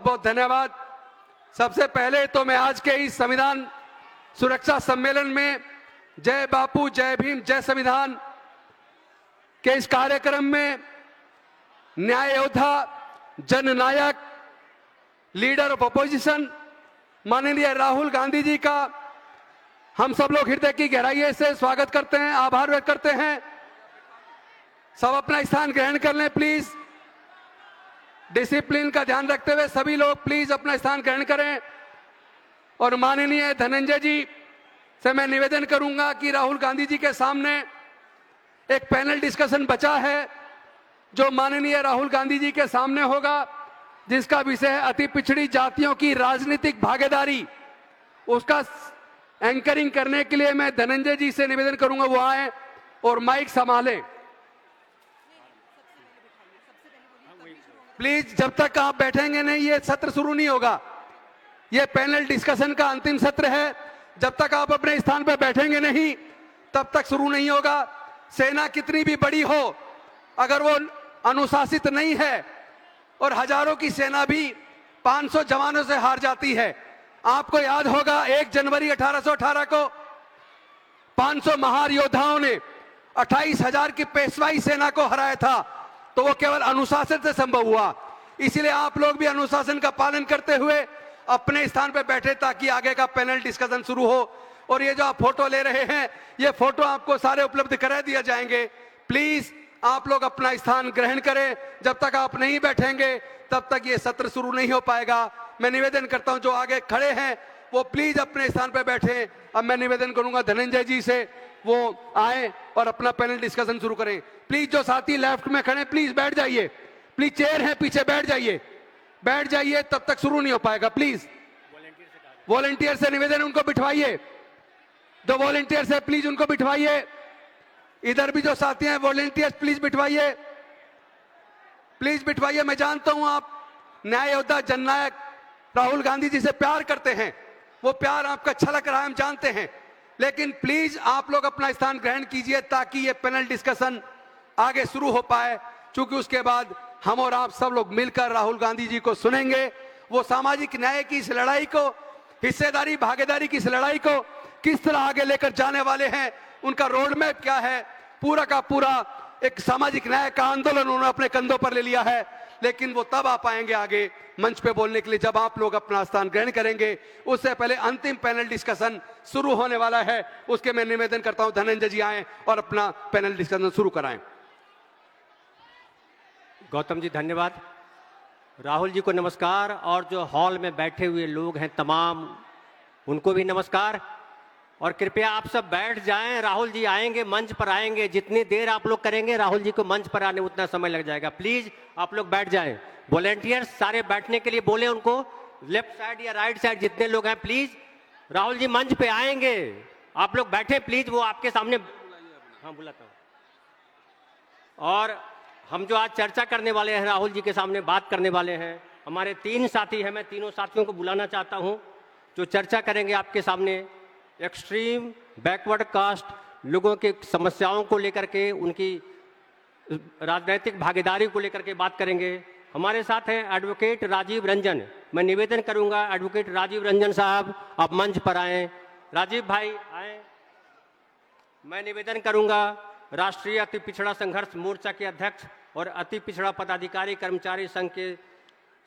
बहुत धन्यवाद। सबसे पहले तो मैं आज के इस संविधान सुरक्षा सम्मेलन में जय बापू जय भीम जय संविधान के इस कार्यक्रम में न्याय योद्धा, जननायक, लीडर ऑफ अपोजिशन माननीय राहुल गांधी जी का हम सब लोग हृदय की गहराई से स्वागत करते हैं, आभार व्यक्त करते हैं। सब अपना स्थान ग्रहण कर लें प्लीज। डिसिप्लिन का ध्यान रखते हुए सभी लोग प्लीज अपना स्थान ग्रहण करें। और माननीय धनंजय जी से मैं निवेदन करूंगा कि राहुल गांधी जी के सामने एक पैनल डिस्कशन बचा है जो माननीय राहुल गांधी जी के सामने होगा, जिसका विषय है अति पिछड़ी जातियों की राजनीतिक भागीदारी। उसका एंकरिंग करने के लिए मैं धनंजय जी से निवेदन करूंगा वो आए और माइक संभालें प्लीज। जब तक आप बैठेंगे नहीं ये सत्र शुरू नहीं होगा। ये पैनल डिस्कशन का अंतिम सत्र है। जब तक आप अपने स्थान पर बैठेंगे नहीं तब तक शुरू नहीं होगा। सेना कितनी भी बड़ी हो, अगर वो अनुशासित नहीं है और हजारों की सेना भी 500 जवानों से हार जाती है। आपको याद होगा 1 जनवरी 1818 को 500 महार योद्धाओं ने 28,000 की पेशवाई सेना को हराया था, तो वो केवल अनुशासन से संभव हुआ। इसीलिए आप लोग भी अनुशासन का पालन करते हुए अपने स्थान पर बैठे ताकि आगे का पैनल डिस्कशन शुरू हो। और ये जो आप फोटो ले रहे हैं, ये फोटो आपको सारे उपलब्ध करा दिया जाएंगे। प्लीज आप लोग अपना स्थान ग्रहण करें। जब तक आप नहीं बैठेंगे तब तक ये सत्र शुरू नहीं हो पाएगा। मैं निवेदन करता हूं जो आगे खड़े हैं वो प्लीज अपने स्थान पर बैठे। अब मैं निवेदन करूंगा धनंजय जी से वो आए और अपना पैनल डिस्कशन शुरू करें। प्लीज जो साथी लेफ्ट में खड़े प्लीज बैठ जाइए। प्लीज चेयर है पीछे, बैठ जाइए, बैठ जाइए, तब तक शुरू नहीं हो पाएगा। प्लीज वॉलंटियर से निवेदन उनको बिठवाइए। जो वॉलंटियर्स है प्लीज उनको बिठवाइए। इधर भी जो साथी हैं वॉलंटियर्स प्लीज बिठवाइए, प्लीज बिठवाइए। मैं जानता हूं आप न्याय योद्धा, जननायक राहुल गांधी जी से प्यार करते हैं, वो प्यार आपका छलक रहा है, हम जानते हैं। लेकिन प्लीज आप लोग अपना स्थान ग्रहण कीजिए ताकि ये पैनल डिस्कशन आगे शुरू हो पाए, क्योंकि उसके बाद हम और आप सब लोग मिलकर राहुल गांधी जी को सुनेंगे। वो सामाजिक न्याय की इस लड़ाई को, हिस्सेदारी भागीदारी की इस लड़ाई को किस तरह आगे लेकर जाने वाले हैं, उनका रोड मैप क्या है, पूरा का पूरा एक सामाजिक न्याय का आंदोलन उन्होंने अपने कंधों पर ले लिया है। लेकिन वो तब आ पाएंगे आगे मंच पे बोलने के लिए जब आप लोग अपना स्थान ग्रहण करेंगे। उससे पहले अंतिम पैनल डिस्कशन शुरू होने वाला है। उसके मैं निवेदन करता हूं धनंजय जी आए और अपना पैनल डिस्कशन शुरू कराएं। गौतम जी धन्यवाद। राहुल जी को नमस्कार, और जो हॉल में बैठे हुए लोग हैं तमाम उनको भी नमस्कार। और कृपया आप सब बैठ जाएं, राहुल जी आएंगे, मंच पर आएंगे। जितनी देर आप लोग करेंगे राहुल जी को मंच पर आने उतना समय लग जाएगा। प्लीज आप लोग बैठ जाएं। वॉलंटियर्स सारे बैठने के लिए बोले उनको, लेफ्ट साइड या राइट साइड जितने लोग हैं प्लीज। राहुल जी मंच पे आएंगे, आप लोग बैठे प्लीज, वो आपके सामने। हाँ बुलाता हूँ। और हम जो आज चर्चा करने वाले हैं, राहुल जी के सामने बात करने वाले हैं, हमारे 3 साथी हैं। मैं तीनों साथियों को बुलाना चाहता हूं जो चर्चा करेंगे आपके सामने। एक्सट्रीम बैकवर्ड कास्ट लोगों की समस्याओं को लेकर के, उनकी राजनीतिक भागीदारी को लेकर के बात करेंगे। हमारे साथ हैं एडवोकेट राजीव रंजन। मैं निवेदन करूंगा एडवोकेट राजीव रंजन साहब आप मंच पर आएँ। राजीव भाई आए। मैं निवेदन करूंगा राष्ट्रीय अति पिछड़ा संघर्ष मोर्चा के अध्यक्ष और अति पिछड़ा पदाधिकारी कर्मचारी संघ के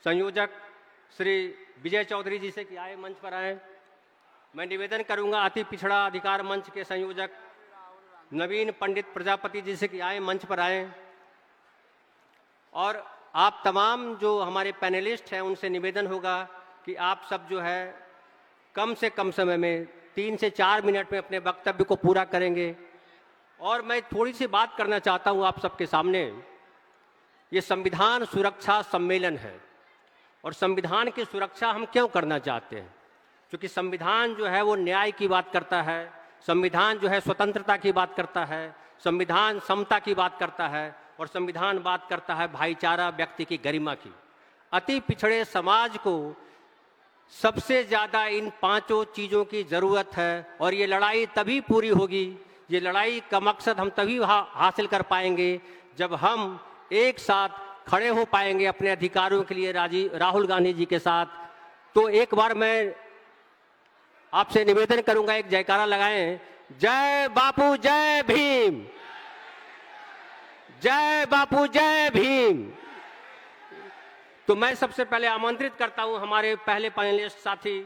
संयोजक श्री विजय चौधरी जी से कि आए मंच पर आए। मैं निवेदन करूंगा अति पिछड़ा अधिकार मंच के संयोजक नवीन पंडित प्रजापति जी से कि आए मंच पर आए। और आप तमाम जो हमारे पैनलिस्ट हैं उनसे निवेदन होगा कि आप सब जो है कम से कम समय में 3 से 4 मिनट में अपने वक्तव्य को पूरा करेंगे। और मैं थोड़ी सी बात करना चाहता हूं आप सबके सामने। ये संविधान सुरक्षा सम्मेलन है और संविधान की सुरक्षा हम क्यों करना चाहते हैं? क्योंकि संविधान जो है वो न्याय की बात करता है, संविधान जो है स्वतंत्रता की बात करता है, संविधान समता की बात करता है, और संविधान बात करता है भाईचारा, व्यक्ति की गरिमा की। अति पिछड़े समाज को सबसे ज़्यादा इन 5 चीज़ों की ज़रूरत है। और ये लड़ाई तभी पूरी होगी, ये लड़ाई का मकसद हम तभी हासिल कर पाएंगे जब हम एक साथ खड़े हो पाएंगे अपने अधिकारों के लिए राहुल गांधी जी के साथ, तो एक बार मैं आपसे निवेदन करूंगा, एक जयकारा लगाएं, जय बापू जय भीम, जय बापू जय भीम। तो मैं सबसे पहले आमंत्रित करता हूं हमारे पहले पैनलिस्ट साथी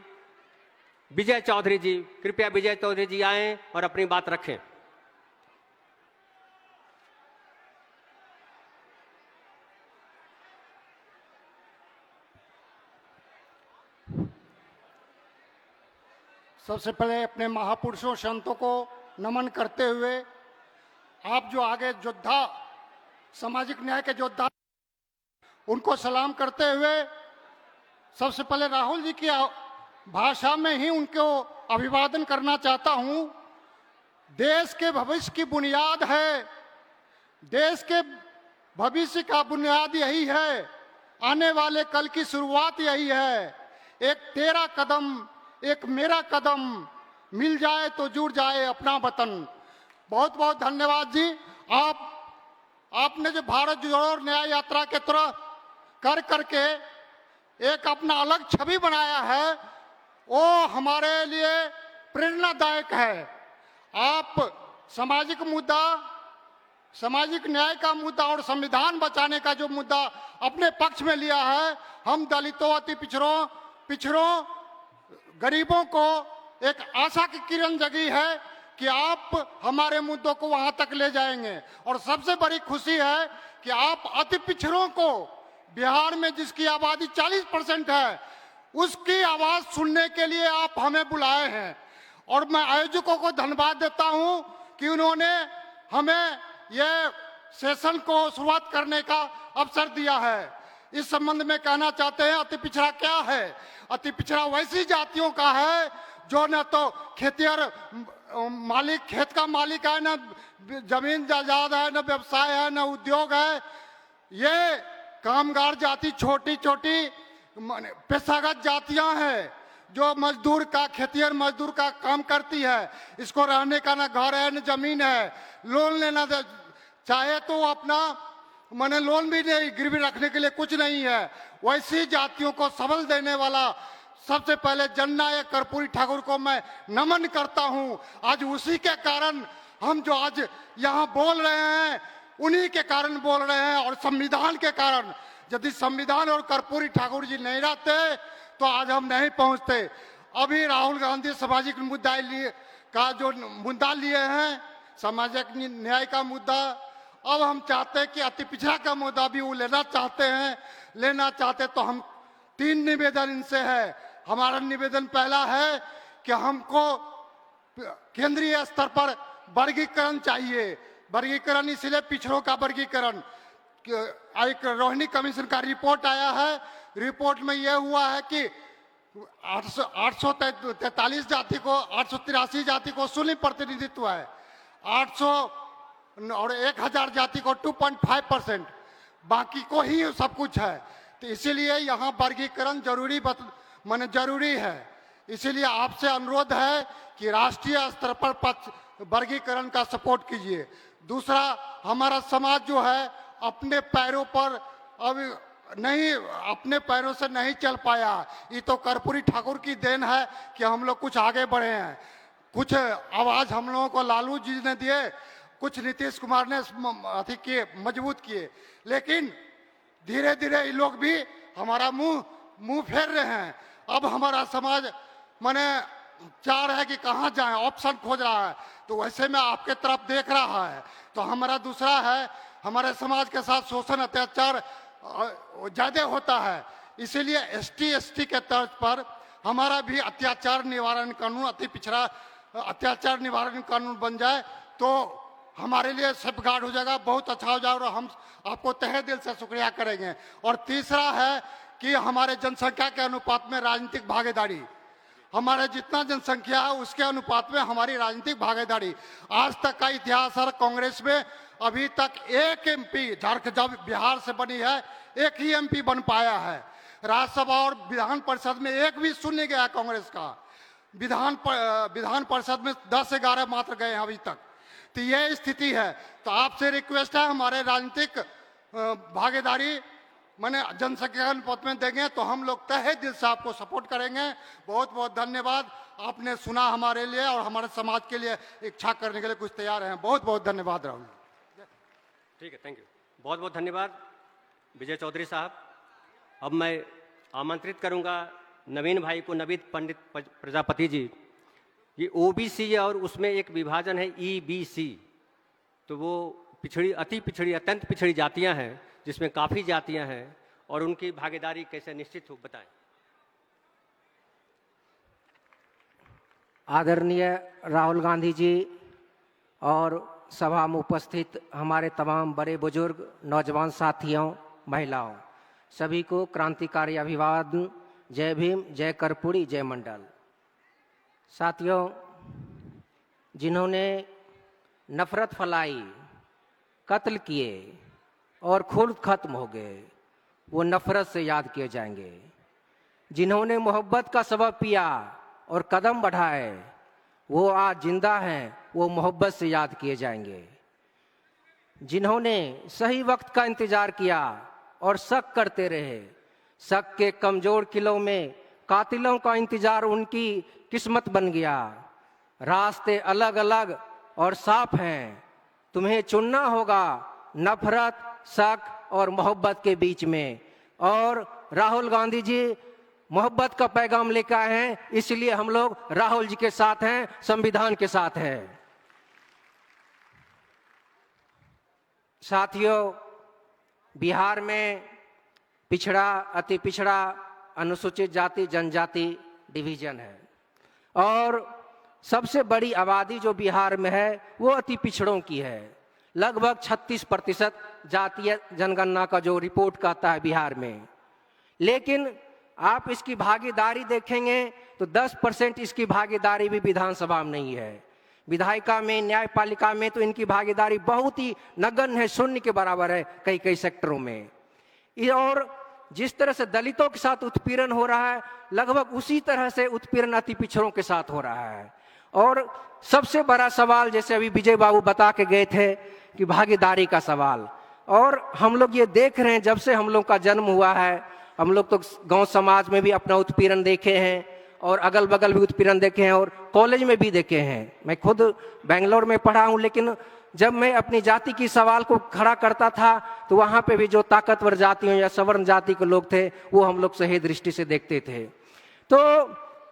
विजय चौधरी जी। कृपया विजय चौधरी जी आएं और अपनी बात रखें। सबसे पहले अपने महापुरुषों संतों को नमन करते हुए, आप जो आगे योद्धा, सामाजिक न्याय के योद्धा, उनको सलाम करते हुए सबसे पहले राहुल जी की भाषा में ही उनको अभिवादन करना चाहता हूं। देश के भविष्य की बुनियाद है, देश के भविष्य का बुनियाद यही है, आने वाले कल की शुरुआत यही है। एक तेरा कदम एक मेरा कदम, मिल जाए तो जुड़ जाए अपना वतन। बहुत बहुत धन्यवाद जी। आपने जो भारत जोड़ो न्याय यात्रा के तरह कर करके एक अपना अलग छवि बनाया है, वो हमारे लिए प्रेरणादायक है। आप सामाजिक मुद्दा, सामाजिक न्याय का मुद्दा और संविधान बचाने का जो मुद्दा अपने पक्ष में लिया है, हम दलितों, अति पिछड़ों गरीबों को एक आशा की किरण जगी है कि आप हमारे मुद्दों को वहां तक ले जाएंगे। और सबसे बड़ी खुशी है कि आप अति पिछड़ों को, बिहार में जिसकी आबादी 40% है, उसकी आवाज सुनने के लिए आप हमें बुलाए हैं। और मैं आयोजकों को धन्यवाद देता हूं कि उन्होंने हमें यह सेशन को शुरुआत करने का अवसर दिया है। इस संबंध में कहना चाहते हैं, अति पिछड़ा क्या है? अति पिछड़ा वैसी जातियों का है जो न तो खेतिहर मालिक, खेत का मालिक है, न जमीन जायदाद है, न व्यवसाय है, न उद्योग है। ये कामगार जाति, छोटी छोटी पेशागत जातियां हैं जो मजदूर का, खेतिहर मजदूर का काम करती है। इसको रहने का न घर है, न जमीन है। लोन लेना चाहे तो अपना मैंने लोन भी नहीं, गिरवी रखने के लिए कुछ नहीं है। वैसी जातियों को सबल देने वाला सबसे पहले जननायक कर्पूरी ठाकुर को मैं नमन करता हूं। आज उसी के कारण हम जो आज यहाँ बोल रहे हैं, उन्हीं के कारण बोल रहे हैं, और संविधान के कारण। यदि संविधान और कर्पूरी ठाकुर जी नहीं रहते तो आज हम नहीं पहुंचते। अभी राहुल गांधी सामाजिक मुद्दा का जो मुद्दा लिए हैं, सामाजिक न्याय का मुद्दा, अब हम चाहते हैं कि अति पिछड़ा का मुद्दा भी वो लेना चाहते तो हम 3 निवेदन इनसे है। हमारा निवेदन पहला है कि हमको केंद्रीय स्तर पर वर्गीकरण चाहिए। वर्गीकरण इसलिए पिछड़ों का वर्गीकरण, एक रोहिणी कमीशन का रिपोर्ट आया है। रिपोर्ट में यह हुआ है कि 843 जाति को, 883 जाति को शून्य प्रतिनिधित्व है, 800 और 1000 जाति को 2.5%, बाकी को ही सब कुछ है। तो इसीलिए यहाँ वर्गीकरण जरूरी है। इसीलिए आपसे अनुरोध है कि राष्ट्रीय स्तर पर वर्गीकरण का सपोर्ट कीजिए। दूसरा, हमारा समाज जो है अपने पैरों पर अभी नहीं, अपने पैरों से नहीं चल पाया। ये तो कर्पूरी ठाकुर की देन है कि हम लोग कुछ आगे बढ़े हैं। कुछ आवाज हम लोगों को लालू जी ने दिए, कुछ नीतीश कुमार ने अति किए, मजबूत किए, लेकिन धीरे धीरे ये लोग भी हमारा मुंह फेर रहे हैं। अब हमारा समाज माने चाह रहा है कि कहाँ जाए, ऑप्शन खोज रहा है। तो वैसे में आपके तरफ देख रहा है। तो हमारा दूसरा है, हमारे समाज के साथ शोषण अत्याचार ज्यादा होता है। इसीलिए ST के तर्ज पर हमारा भी अत्याचार निवारण कानून, अति पिछड़ा अत्याचार निवारण कानून बन जाए तो हमारे लिए सेफगार्ड हो जाएगा, बहुत अच्छा हो जाएगा, और हम आपको तहे दिल से शुक्रिया करेंगे। और तीसरा है कि हमारे जनसंख्या के अनुपात में राजनीतिक भागीदारी, हमारे जितना जनसंख्या है उसके अनुपात में हमारी राजनीतिक भागीदारी। आज तक का इतिहास है, कांग्रेस में अभी तक एक MP, झारखंड जब बिहार से बनी है, एक ही MP बन पाया है। राज्यसभा और विधान परिषद में एक भी सुन नहीं गया कांग्रेस का। विधान परिषद में 10-11 मात्र गए हैं अभी तक। तो ये स्थिति है। तो आपसे रिक्वेस्ट है, हमारे राजनीतिक भागीदारी मैंने जनसंख्या अनुपात में देंगे तो हम लोग तहे दिल से आपको सपोर्ट करेंगे। बहुत बहुत धन्यवाद, आपने सुना हमारे लिए और हमारे समाज के लिए इच्छा करने के लिए कुछ तैयार हैं। बहुत बहुत धन्यवाद राहुल। ठीक है, थैंक यू, बहुत बहुत धन्यवाद विजय चौधरी साहब। अब मैं आमंत्रित करूंगा नवीन भाई को, नवीन पंडित प्रजापति जी। ये ओबीसी है और उसमें एक विभाजन है ईबीसी, तो वो पिछड़ी, अति पिछड़ी, अत्यंत पिछड़ी जातियां हैं जिसमें काफ़ी जातियां हैं, और उनकी भागीदारी कैसे निश्चित हो, बताएं। आदरणीय राहुल गांधी जी और सभा में उपस्थित हमारे तमाम बड़े बुजुर्ग, नौजवान साथियों, महिलाओं, सभी को क्रांतिकारी अभिवादन। जय भीम, जय कर्पूरी, जय मंडल। साथियों, जिन्होंने नफरत फैलाई, कत्ल किए और खुद खत्म हो गए, वो नफरत से याद किए जाएंगे। जिन्होंने मोहब्बत का सबब पिया और कदम बढ़ाए, वो आज जिंदा हैं, वो मोहब्बत से याद किए जाएंगे। जिन्होंने सही वक्त का इंतजार किया और शक करते रहे, शक के कमजोर किलों में कातिलों का इंतजार उनकी किस्मत बन गया। रास्ते अलग अलग और साफ हैं, तुम्हें चुनना होगा नफरत, शक और मोहब्बत के बीच में। और राहुल गांधी जी मोहब्बत का पैगाम लेकर आए हैं, इसलिए हम लोग राहुल जी के साथ हैं, संविधान के साथ हैं। साथियों, बिहार में पिछड़ा, अति पिछड़ा, अनुसूचित जाति, जनजाति डिवीजन है, और सबसे बड़ी आबादी जो बिहार में है वो अति पिछड़ों की है। लगभग 36% जातीय जनगणना का जो रिपोर्ट कहता है बिहार में। लेकिन आप इसकी भागीदारी देखेंगे तो 10% इसकी भागीदारी भी विधानसभा में नहीं है। विधायिका में, न्यायपालिका में तो इनकी भागीदारी बहुत ही नगण्य है, शून्य के बराबर है कई कई सेक्टरों में। और जिस तरह से दलितों के साथ उत्पीड़न हो रहा है, लगभग उसी तरह से उत्पीड़न अति पिछड़ों के साथ हो रहा है। और सबसे बड़ा सवाल, जैसे अभी विजय बाबू बता के गए थे, कि भागीदारी का सवाल। और हम लोग ये देख रहे हैं, जब से हम लोग का जन्म हुआ है, हम लोग तो गांव समाज में भी अपना उत्पीड़न देखे हैं और अगल बगल भी उत्पीड़न देखे हैं और कॉलेज में भी देखे हैं। मैं खुद बेंगलोर में पढ़ा हूँ, लेकिन जब मैं अपनी जाति की सवाल को खड़ा करता था तो वहाँ पे भी जो ताकतवर जातियों या सवर्ण जाति के लोग थे, वो हम लोग सही दृष्टि से देखते थे। तो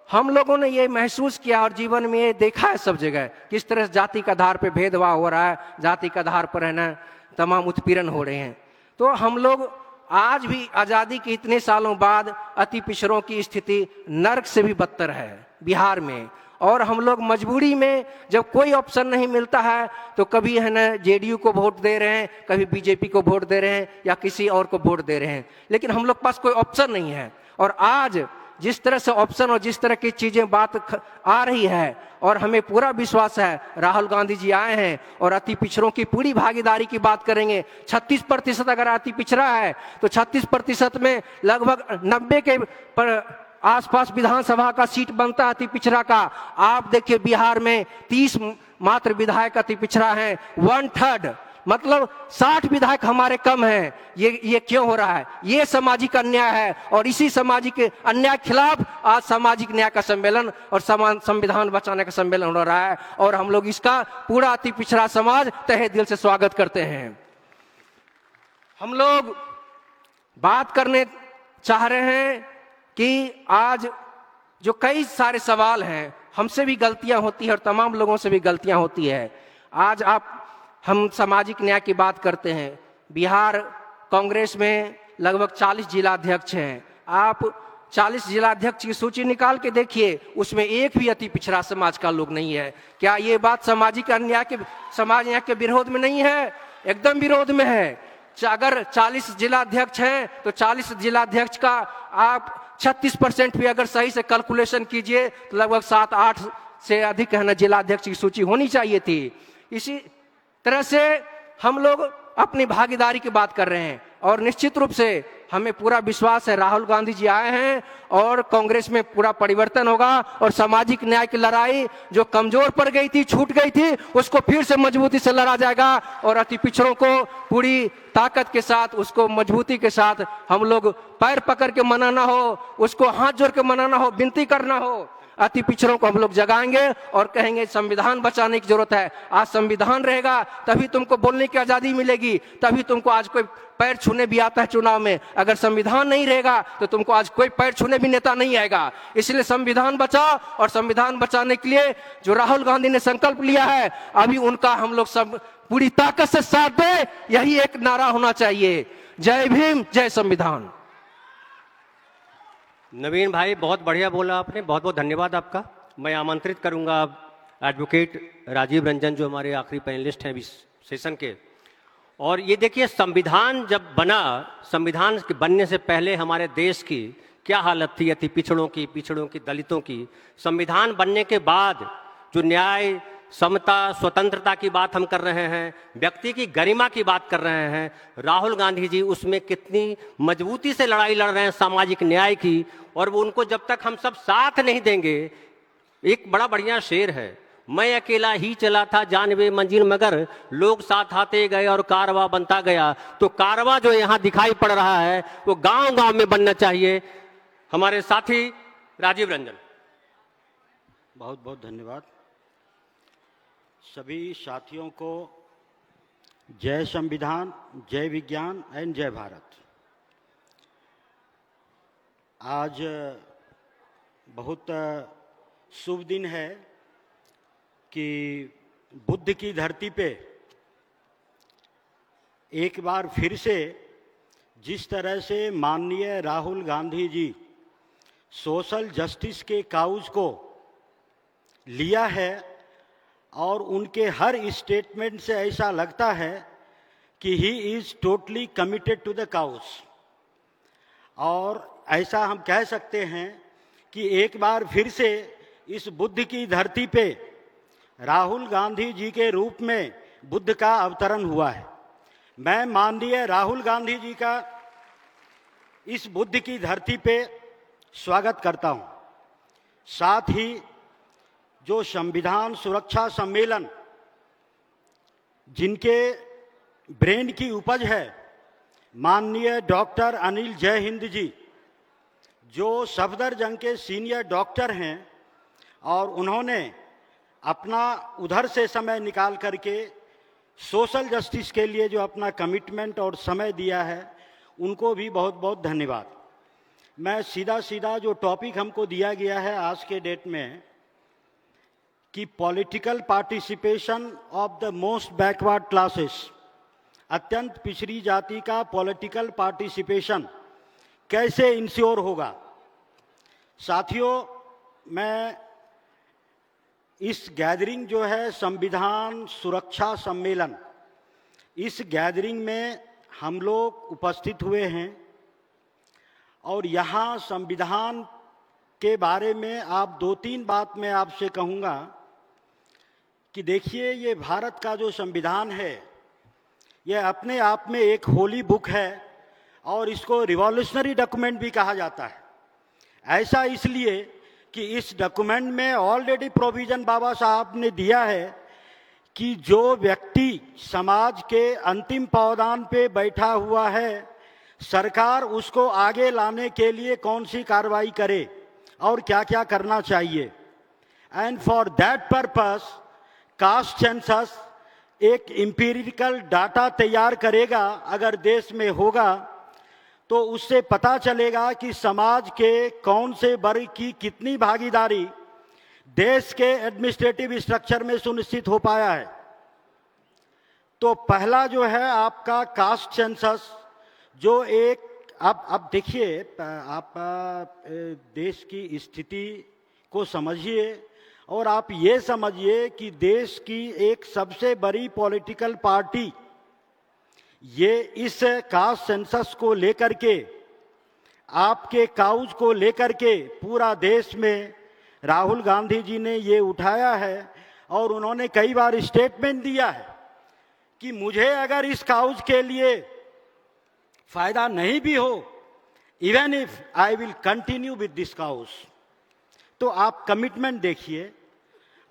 हम लोगों ने ये महसूस किया और जीवन में ये देखा है सब जगह, किस तरह से जाति के आधार पे भेदभाव हो रहा है, जाति के आधार पर है ना तमाम उत्पीड़न हो रहे हैं। तो हम लोग आज भी आज़ादी के इतने सालों बाद अति पिछड़ों की स्थिति नर्क से भी बदतर है बिहार में। और हम लोग मजबूरी में, जब कोई ऑप्शन नहीं मिलता है तो कभी है ना जेडीयू को वोट दे रहे हैं, कभी बीजेपी को वोट दे रहे हैं या किसी और को वोट दे रहे हैं, लेकिन हम लोग पास कोई ऑप्शन नहीं है। और आज जिस तरह से ऑप्शन और जिस तरह की चीजें बात आ रही है, और हमें पूरा विश्वास है राहुल गांधी जी आए हैं और अति पिछड़ों की पूरी भागीदारी की बात करेंगे। 36% अगर अति पिछड़ा है तो 36% में लगभग 90 के आसपास विधानसभा का सीट बनता है अति पिछड़ा का। आप देखिए बिहार में 30 मात्र विधायक अति पिछड़ा है, 1/3, मतलब 60 विधायक हमारे कम हैं। ये क्यों हो रहा है? ये सामाजिक अन्याय है, और इसी सामाजिक अन्याय के खिलाफ आज सामाजिक न्याय का सम्मेलन और संविधान बचाने का सम्मेलन हो रहा है, और हम लोग इसका पूरा अति पिछड़ा समाज तहे दिल से स्वागत करते हैं। हम लोग बात करने चाह रहे हैं कि आज जो कई सारे सवाल हैं, हमसे भी गलतियां होती है और तमाम लोगों से भी गलतियां होती है। आज हम सामाजिक न्याय की बात करते हैं। बिहार कांग्रेस में लगभग 40 जिलाध्यक्ष हैं। आप 40 जिलाध्यक्ष की सूची निकाल के देखिए, उसमें एक भी अति पिछड़ा समाज का लोग नहीं है। क्या ये बात सामाजिक अन्याय के, समाज न्याय के विरोध में नहीं है? एकदम विरोध में है। अगर 40 जिलाध्यक्ष हैं तो 40 जिलाध्यक्ष का आप 36% भी अगर सही से कैलकुलेशन कीजिए तो लगभग 7-8 से अधिक है ना जिलाध्यक्ष की सूची होनी चाहिए थी। इसी तरह से हम लोग अपनी भागीदारी की बात कर रहे हैं, और निश्चित रूप से हमें पूरा विश्वास है राहुल गांधी जी आए हैं और कांग्रेस में पूरा परिवर्तन होगा और सामाजिक न्याय की लड़ाई जो कमजोर पड़ गई थी, छूट गई थी, उसको फिर से मजबूती से लड़ा जाएगा और अति पिछड़ों को पूरी ताकत के साथ, उसको मजबूती के साथ हम लोग पैर पकड़ के मनाना हो, उसको हाथ जोड़ के मनाना हो, विनती करना हो। अति पिछड़ों को हम लोग जगाएंगे और कहेंगे संविधान बचाने की जरूरत है। आज संविधान रहेगा तभी तुमको बोलने की आजादी मिलेगी, तभी तुमको आज कोई पैर छूने भी आता है चुनाव में। अगर संविधान नहीं रहेगा तो तुमको आज कोई पैर छूने भी नेता नहीं आएगा। इसलिए संविधान बचाओ और संविधान बचाने के लिए जो राहुल गांधी ने संकल्प लिया है, अभी उनका हम लोग सब पूरी ताकत से साथ दे, यही एक नारा होना चाहिए। जय भीम, जय संविधान। नवीन भाई बहुत बढ़िया बोला आपने, बहुत बहुत धन्यवाद आपका। मैं आमंत्रित करूंगा अब एडवोकेट राजीव रंजन जो हमारे आखिरी पैनलिस्ट हैं इस सेशन के। और ये देखिए संविधान जब बना, संविधान के बनने से पहले हमारे देश की क्या हालत थी, अति पिछड़ों की, दलितों की। संविधान बनने के बाद जो न्याय, समता, स्वतंत्रता की बात हम कर रहे हैं, व्यक्ति की गरिमा की बात कर रहे हैं, राहुल गांधी जी उसमें कितनी मजबूती से लड़ाई लड़ रहे हैं सामाजिक न्याय की। और वो उनको जब तक हम सब साथ नहीं देंगे, एक बड़ा बढ़िया शेर है, मैं अकेला ही चला था जानवे मंजिल मगर लोग साथ आते गए और कारवां बनता गया। तो कारवां जो यहाँ दिखाई पड़ रहा है वो गांव गांव में बनना चाहिए। हमारे साथी राजीव रंजन। बहुत बहुत धन्यवाद। सभी साथियों को जय संविधान, जय विज्ञान एंड जय भारत। आज बहुत शुभ दिन है कि बुद्ध की धरती पे एक बार फिर से जिस तरह से माननीय राहुल गांधी जी सोशल जस्टिस के काउज को लिया है और उनके हर स्टेटमेंट से ऐसा लगता है कि he is totally committed to the cause. और ऐसा हम कह सकते हैं कि एक बार फिर से इस बुद्ध की धरती पे राहुल गांधी जी के रूप में बुद्ध का अवतरण हुआ है। मैं माननीय राहुल गांधी जी का इस बुद्ध की धरती पे स्वागत करता हूं। साथ ही जो संविधान सुरक्षा सम्मेलन जिनके ब्रेन की उपज है माननीय डॉक्टर अनिल जय हिंद जी, जो सफदरजंग के सीनियर डॉक्टर हैं और उन्होंने अपना उधर से समय निकाल करके सोशल जस्टिस के लिए जो अपना कमिटमेंट और समय दिया है, उनको भी बहुत बहुत धन्यवाद। मैं सीधा जो टॉपिक हमको दिया गया है आज के डेट में कि political participation of the most backward classes, अत्यंत पिछड़ी जाति का पॉलिटिकल पार्टिसिपेशन कैसे इंश्योर होगा। साथियों, मैं इस गैदरिंग जो है संविधान सुरक्षा सम्मेलन, इस गैदरिंग में हम लोग उपस्थित हुए हैं और यहाँ संविधान के बारे में आप 2-3 बात मैं आपसे कहूँगा कि देखिए, ये भारत का जो संविधान है ये अपने आप में एक होली बुक है और इसको रिवॉल्यूशनरी डॉक्यूमेंट भी कहा जाता है। ऐसा इसलिए कि इस डॉक्यूमेंट में ऑलरेडी प्रोविजन बाबा साहब ने दिया है कि जो व्यक्ति समाज के अंतिम पावदान पे बैठा हुआ है, सरकार उसको आगे लाने के लिए कौन सी कार्रवाई करे और क्या क्या करना चाहिए। And for that purpose caste census एक एम्पिरिकल डाटा तैयार करेगा। अगर देश में होगा तो उससे पता चलेगा कि समाज के कौन से वर्ग की कितनी भागीदारी देश के एडमिनिस्ट्रेटिव स्ट्रक्चर में सुनिश्चित हो पाया है। तो पहला जो है आपका कास्ट सेंसस, जो एक अब देखिए, आप देश की स्थिति को समझिए और आप ये समझिए कि देश की एक सबसे बड़ी पॉलिटिकल पार्टी ये इस कास्ट सेंसस को लेकर के, आपके काउज को लेकर के पूरा देश में राहुल गांधी जी ने ये उठाया है और उन्होंने कई बार स्टेटमेंट दिया है कि मुझे अगर इस काउज के लिए फायदा नहीं भी हो even if I will continue with this cows. तो आप कमिटमेंट देखिए,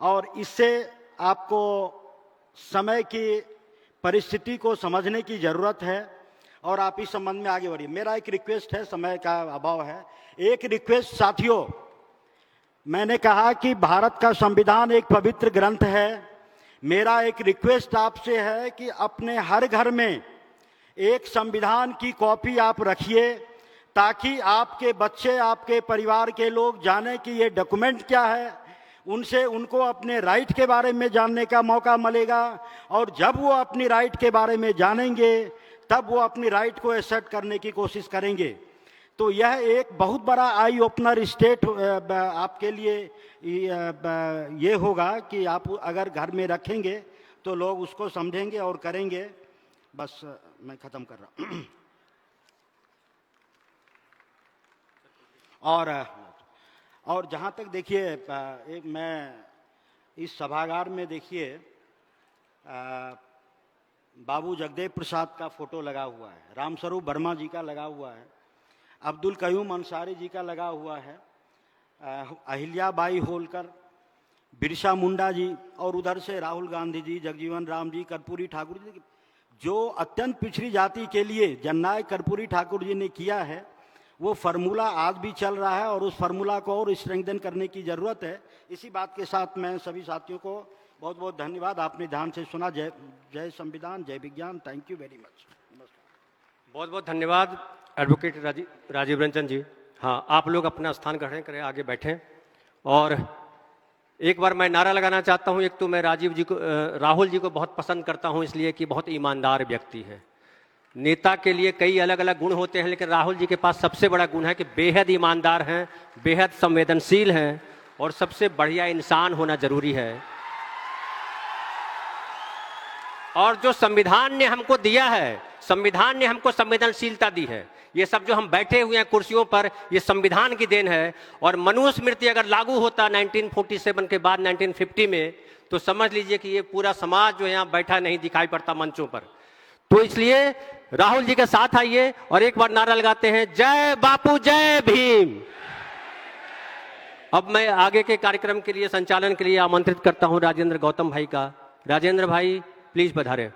और इससे आपको समय की परिस्थिति को समझने की जरूरत है, और आप इस संबंध में आगे बढ़िए। मेरा एक रिक्वेस्ट है, समय का अभाव है, एक रिक्वेस्ट साथियों, मैंने कहा कि भारत का संविधान एक पवित्र ग्रंथ है। मेरा एक रिक्वेस्ट आपसे है कि अपने हर घर में एक संविधान की कॉपी आप रखिए, ताकि आपके बच्चे, आपके परिवार के लोग जाने कि ये डॉक्यूमेंट क्या है, उनसे उनको अपने राइट के बारे में जानने का मौका मिलेगा, और जब वो अपनी राइट के बारे में जानेंगे तब वो अपनी राइट को एसेट करने की कोशिश करेंगे। तो यह एक बहुत बड़ा आई ओपनर स्टेट आपके लिए ये होगा कि आप अगर घर में रखेंगे तो लोग उसको समझेंगे और करेंगे। बस मैं ख़त्म कर रहा हूँ। और जहाँ तक देखिए, एक मैं इस सभागार में देखिए बाबू जगदेव प्रसाद का फोटो लगा हुआ है, रामस्वरूप वर्मा जी का लगा हुआ है, अब्दुल कयूम अंसारी जी का लगा हुआ है, अहिल्याबाई होलकर, बिरसा मुंडा जी, और उधर से राहुल गांधी जी, जगजीवन राम जी, कर्पूरी ठाकुर जी, जो अत्यंत पिछड़ी जाति के लिए जननायक कर्पूरी ठाकुर जी ने किया है, वो फार्मूला आज भी चल रहा है, और उस फार्मूला को और स्ट्रेंथन करने की ज़रूरत है। इसी बात के साथ मैं सभी साथियों को बहुत बहुत धन्यवाद, आपने ध्यान से सुना। जय जय संविधान, जय विज्ञान। Thank you very much. बहुत बहुत धन्यवाद एडवोकेट राजीव रंजन जी। हाँ, आप लोग अपना स्थान ग्रहण करें, आगे बैठें। और एक बार मैं नारा लगाना चाहता हूँ। एक तो मैं राहुल जी को बहुत पसंद करता हूँ, इसलिए कि बहुत ईमानदार व्यक्ति है। नेता के लिए कई अलग अलग गुण होते हैं, लेकिन राहुल जी के पास सबसे बड़ा गुण है कि बेहद ईमानदार हैं, बेहद संवेदनशील हैं, और सबसे बढ़िया इंसान होना जरूरी है। और जो संविधान ने हमको दिया है, संविधान ने हमको संवेदनशीलता दी है। ये सब जो हम बैठे हुए हैं कुर्सियों पर, ये संविधान की देन है। और मनुस्मृति अगर लागू होता 1947 के बाद 1950 में, तो समझ लीजिए कि ये पूरा समाज जो यहाँ बैठा नहीं दिखाई पड़ता मंचों पर। तो इसलिए राहुल जी के साथ आइए और एक बार नारा लगाते हैं, जय बापू जय भीम। अब मैं आगे के कार्यक्रम के लिए, संचालन के लिए आमंत्रित करता हूं राजेंद्र गौतम भाई का। राजेंद्र भाई प्लीज पधारे।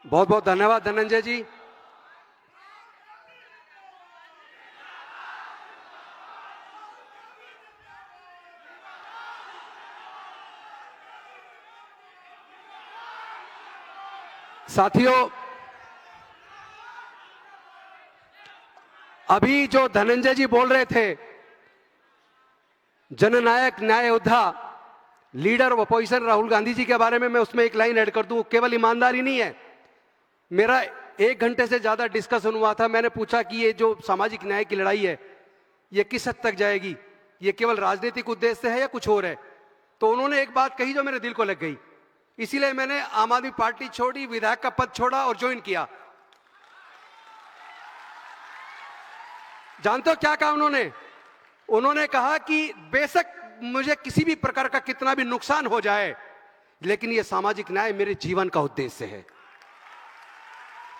बहुत बहुत धन्यवाद धनंजय जी। साथियों, अभी जो धनंजय जी बोल रहे थे, जननायक न्याय योद्धा leader of opposition Rahul Gandhi ji के बारे में, मैं उसमें एक लाइन ऐड कर दूं। केवल ईमानदारी नहीं है। मेरा 1 घंटे से ज्यादा डिस्कशन हुआ था। मैंने पूछा कि ये जो सामाजिक न्याय की लड़ाई है, ये किस हद तक जाएगी, ये केवल राजनीतिक उद्देश्य से है या कुछ और है। तो उन्होंने एक बात कही जो मेरे दिल को लग गई, इसीलिए मैंने आम आदमी पार्टी छोड़ी, विधायक का पद छोड़ा और ज्वाइन किया। जानते हो क्या कहा उन्होंने? उन्होंने कहा कि बेशक मुझे किसी भी प्रकार का कितना भी नुकसान हो जाए, लेकिन यह सामाजिक न्याय मेरे जीवन का उद्देश्य है।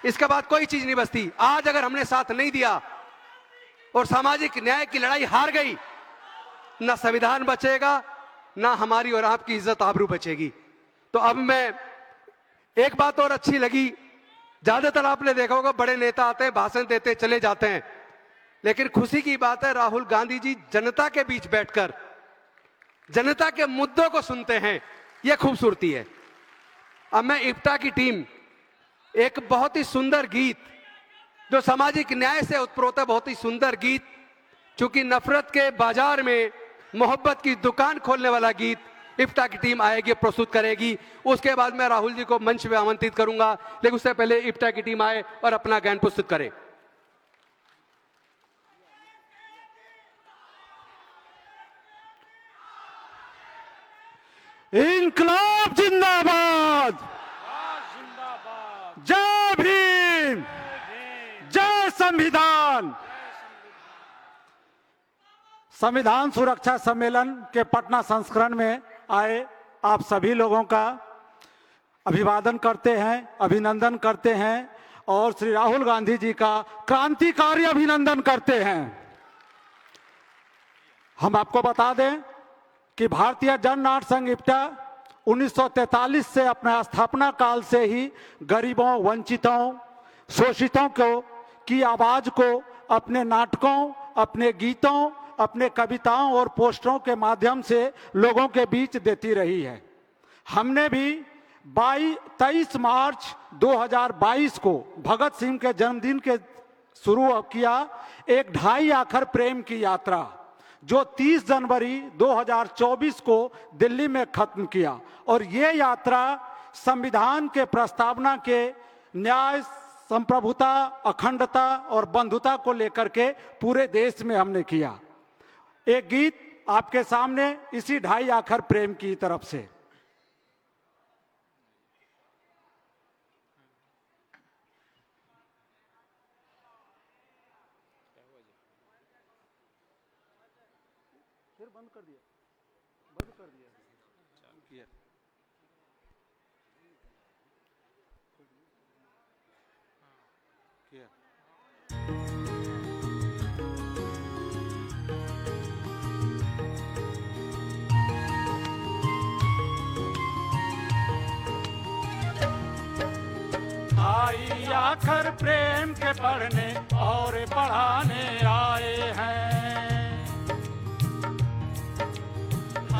इसके बाद कोई चीज नहीं बचती। आज अगर हमने साथ नहीं दिया और सामाजिक न्याय की लड़ाई हार गई, ना संविधान बचेगा, ना हमारी और आपकी इज्जत आबरू बचेगी। तो अब मैं, एक बात और अच्छी लगी, ज्यादातर आपने देखा होगा बड़े नेता आते हैं, भाषण देते चले जाते हैं, लेकिन खुशी की बात है राहुल गांधी जी जनता के बीच बैठकर जनता के मुद्दों को सुनते हैं। यह खूबसूरती है। अब मैं इप्टा की टीम, एक बहुत ही सुंदर गीत जो सामाजिक न्याय से उत्प्रोत है, बहुत ही सुंदर गीत, चूंकि नफरत के बाजार में मोहब्बत की दुकान खोलने वाला गीत इप्टा की टीम आएगी, प्रस्तुत करेगी। उसके बाद मैं राहुल जी को मंच पे आमंत्रित करूंगा, लेकिन उससे पहले इप्टा की टीम आए और अपना गान प्रस्तुत करे। इंकलाब जिंदाबाद, जय भीम, जय संविधान। संविधान सुरक्षा सम्मेलन के पटना संस्करण में आए आप सभी लोगों का अभिवादन करते हैं, अभिनंदन करते हैं और श्री राहुल गांधी जी का क्रांतिकारी अभिनंदन करते हैं। हम आपको बता दें कि भारतीय जननाट्य संघ इप्टा 1943 से अपना स्थापना काल से ही गरीबों, वंचितों, शोषितों की आवाज को अपने नाटकों, अपने गीतों, अपने कविताओं और पोस्टरों के माध्यम से लोगों के बीच देती रही है। हमने भी 23 मार्च 2022 को भगत सिंह के जन्मदिन के शुरू किया एक 2.5 आखर प्रेम की यात्रा, जो 30 जनवरी 2024 को दिल्ली में खत्म किया। और ये यात्रा संविधान के प्रस्तावना के न्याय, संप्रभुता, अखंडता और बंधुता को लेकर के पूरे देश में हमने किया। एक गीत आपके सामने इसी 2.5 आखर प्रेम की तरफ से। बंद कर दिया, बंद कर दिया। आई आखर प्रेम के पढ़ने और पढ़ाने आए हैं।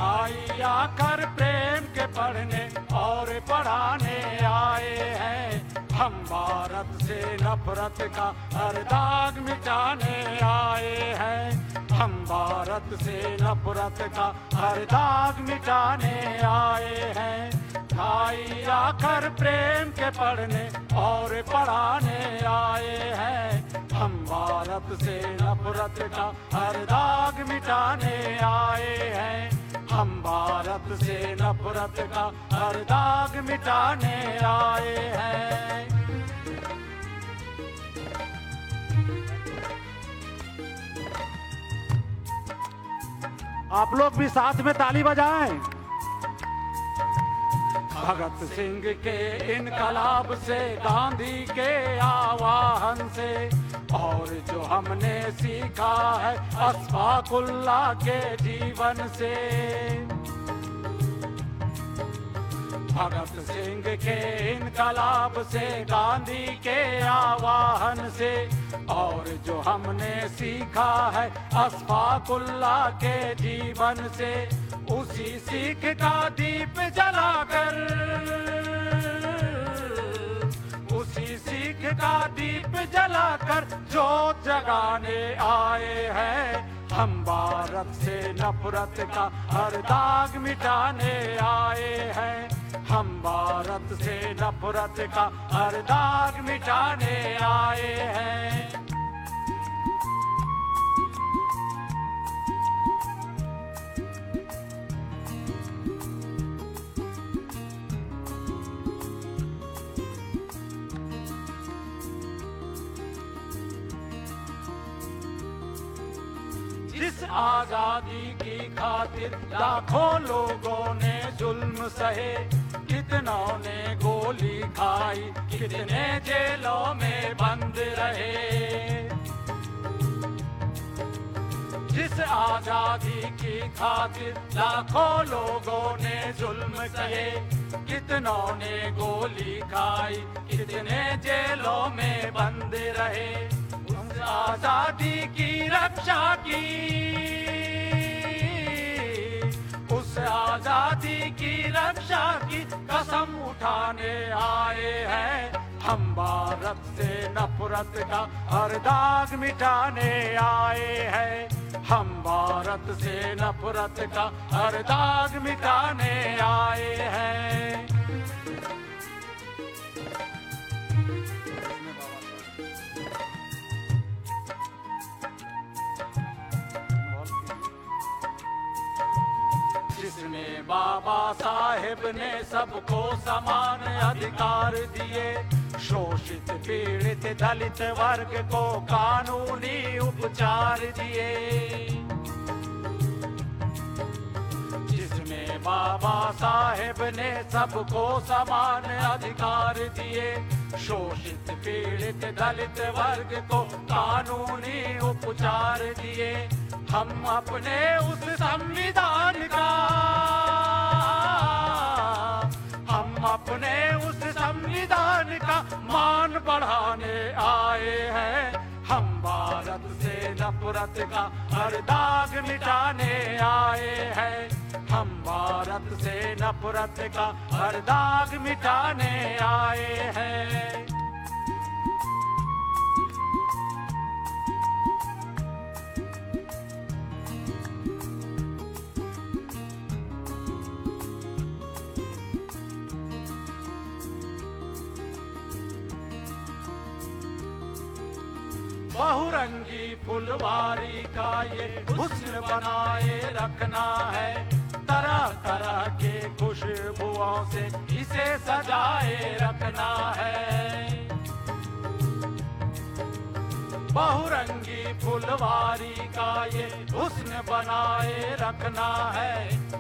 आई आखर प्रेम के पढ़ने और पढ़ाने आए हैं। हम भारत से नफरत का हर दाग मिटाने आए हैं। हम भारत से नफरत का हर दाग मिटाने आए हैं। आई आखर प्रेम के पढ़ने और पढ़ाने आए हैं। हम भारत से नफरत का हर दाग मिटाने आए हैं। हम भारत से नफरत का हर दाग मिटाने आए हैं। आप लोग भी साथ में ताली बजाएं। भगत सिंह के इनकलाब से, गांधी के आवाहन से और जो हमने सीखा है अशफाकुल्लाह के जीवन से। भगत सिंह के इनकलाब से, गांधी के आवाहन से और जो हमने सीखा है अशफाकुल्लाह के जीवन से, उसी सीख का दीप जलाकर, उसी सीख का दीप जलाकर जोत जगाने आए हैं। हम भारत से नफरत का हर दाग मिटाने आए हैं। हम भारत से नफरत का हर दाग मिटाने आए हैं। जिस आजादी की खातिर लाखों लोगों ने जुल्म सहे, कितनों ने गोली खाई, कितने जेलों में बंद रहे। जिस आजादी की खातिर लाखों लोगों ने जुल्म सहे, कितनों ने गोली खाई, कितने जेलों में बंद रहे। उस आजादी की रक्षा की, उस आजादी की रक्षा की कसम उठाने आए हैं। हम भारत से नफरत का हर दाग मिटाने आए हैं। हम भारत से नफरत का हर दाग मिटाने आए हैं। जिसमें बाबा साहेब ने सबको समान अधिकार दिए, शोषित पीड़ित दलित वर्ग को कानूनी उपचार दिए। जिसमें बाबा साहेब ने सबको समान अधिकार दिए, शोषित पीड़ित दलित वर्ग को कानूनी उपचार दिए। हम अपने उस संविधान का, हम अपने उस संविधान का मान बढ़ाने आए हैं। हम भारत से नफरत का हर दाग मिटाने आए हैं। हम भारत से नफरत का हर दाग मिटाने आए हैं। बहुरंगी फुलवारी का ये हुस्न बनाए रखना है, तरह तरह के खुशबुओं से इसे सजाए रखना है। बहुरंगी फुलवारी का ये हुस्न बनाए रखना है,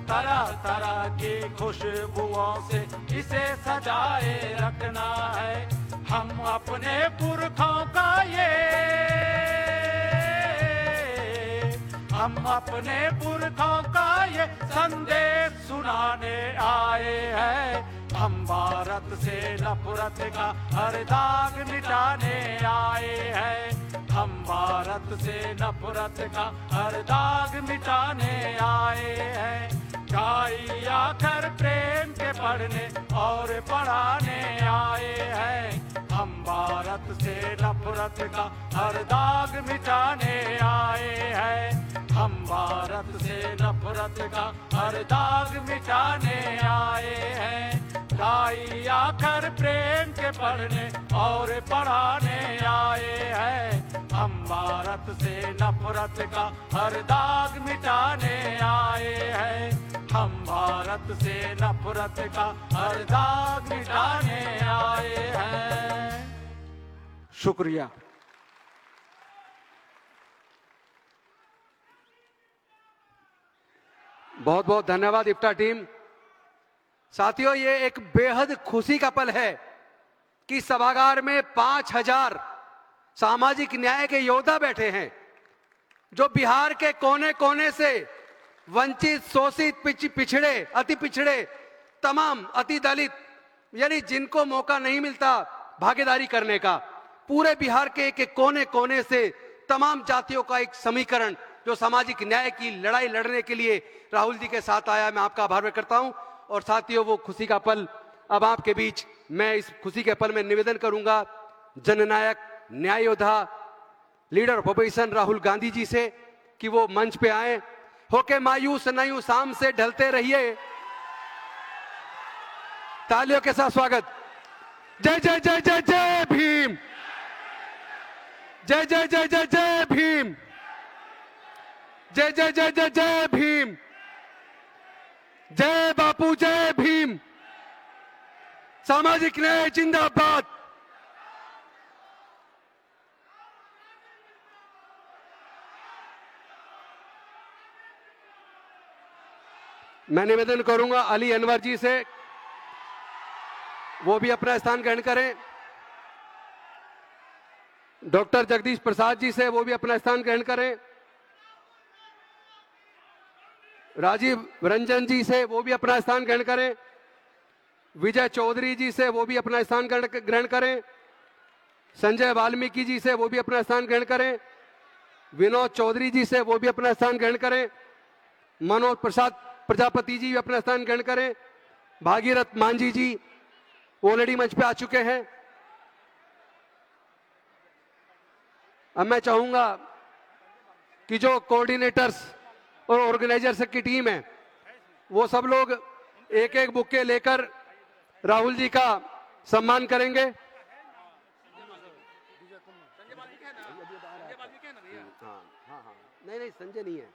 तरह तरह की खुशबुओं से इसे सजाए रखना है। हम अपने पुरखों का हम अपने पुरखों का ये संदेश सुनाने आए हैं। हम भारत से नफरत का हर दाग मिटाने आए हैं। हम भारत से नफरत का हर दाग मिटाने आए हैं। गाई आकर प्रेम के पढ़ने और पढ़ाने आए हैं। हम भारत से नफरत का हर दाग मिटाने आए हैं। हम भारत से नफरत का हर दाग मिटाने आए हैं। गाई आकर प्रेम के पढ़ने और पढ़ाने आए हैं। हम भारत से नफरत का हर दाग मिटाने आए हैं। हम भारत से नफरत का हर दाग मिटाने आए हैं। शुक्रिया। बहुत बहुत धन्यवाद इफ्ता टीम। साथियों, ये एक बेहद खुशी का पल है कि सभागार में 5000 सामाजिक न्याय के योद्धा बैठे हैं, जो बिहार के कोने कोने से वंचित, शोषित, पिछड़े, अति पिछड़े, तमाम अति दलित, यानी जिनको मौका नहीं मिलता भागीदारी करने का, पूरे बिहार के एक कोने कोने से तमाम जातियों का एक समीकरण जो सामाजिक न्याय की लड़ाई लड़ने के लिए राहुल जी के साथ आया। मैं आपका आभार व्यक्त करता हूं। और साथियों, वो खुशी का पल अब आपके बीच, मैं इस खुशी के पल में निवेदन करूंगा जननायक, न्याय योद्धा, leader of opposition Rahul Gandhi ji से कि वो मंच पे आए। होके मायूस नहीं हूं, शाम से ढलते रहिए। तालियों के साथ स्वागत। जय जय जय जय जय भीम, जय जय जय जय जय भीम, जय जय जय जय जय भीम, जय बापू जय भीम, सामाजिक न्याय जिंदाबाद। मैं निवेदन करूंगा अली अनवर जी से, वो भी अपना स्थान ग्रहण करें। डॉक्टर जगदीश प्रसाद जी से, वो भी अपना स्थान ग्रहण करें। राजीव रंजन जी से, वो भी अपना स्थान ग्रहण करें। विजय चौधरी जी से, वो भी अपना स्थान ग्रहण करें। संजय वाल्मीकि जी से, वो भी अपना स्थान ग्रहण करें। विनोद चौधरी जी से, वो भी अपना स्थान ग्रहण करें। मनोज प्रसाद प्रजापति जी भी अपना स्थान ग्रहण करें। भागीरथ मांझी जी ऑलरेडी मंच पे आ चुके हैं। अब मैं चाहूंगा कि जो कोऑर्डिनेटर्स और ऑर्गेनाइजर्स की टीम है, वो सब लोग एक एक बुक्के लेकर राहुल जी का सम्मान करेंगे। नहीं, संजय नहीं है।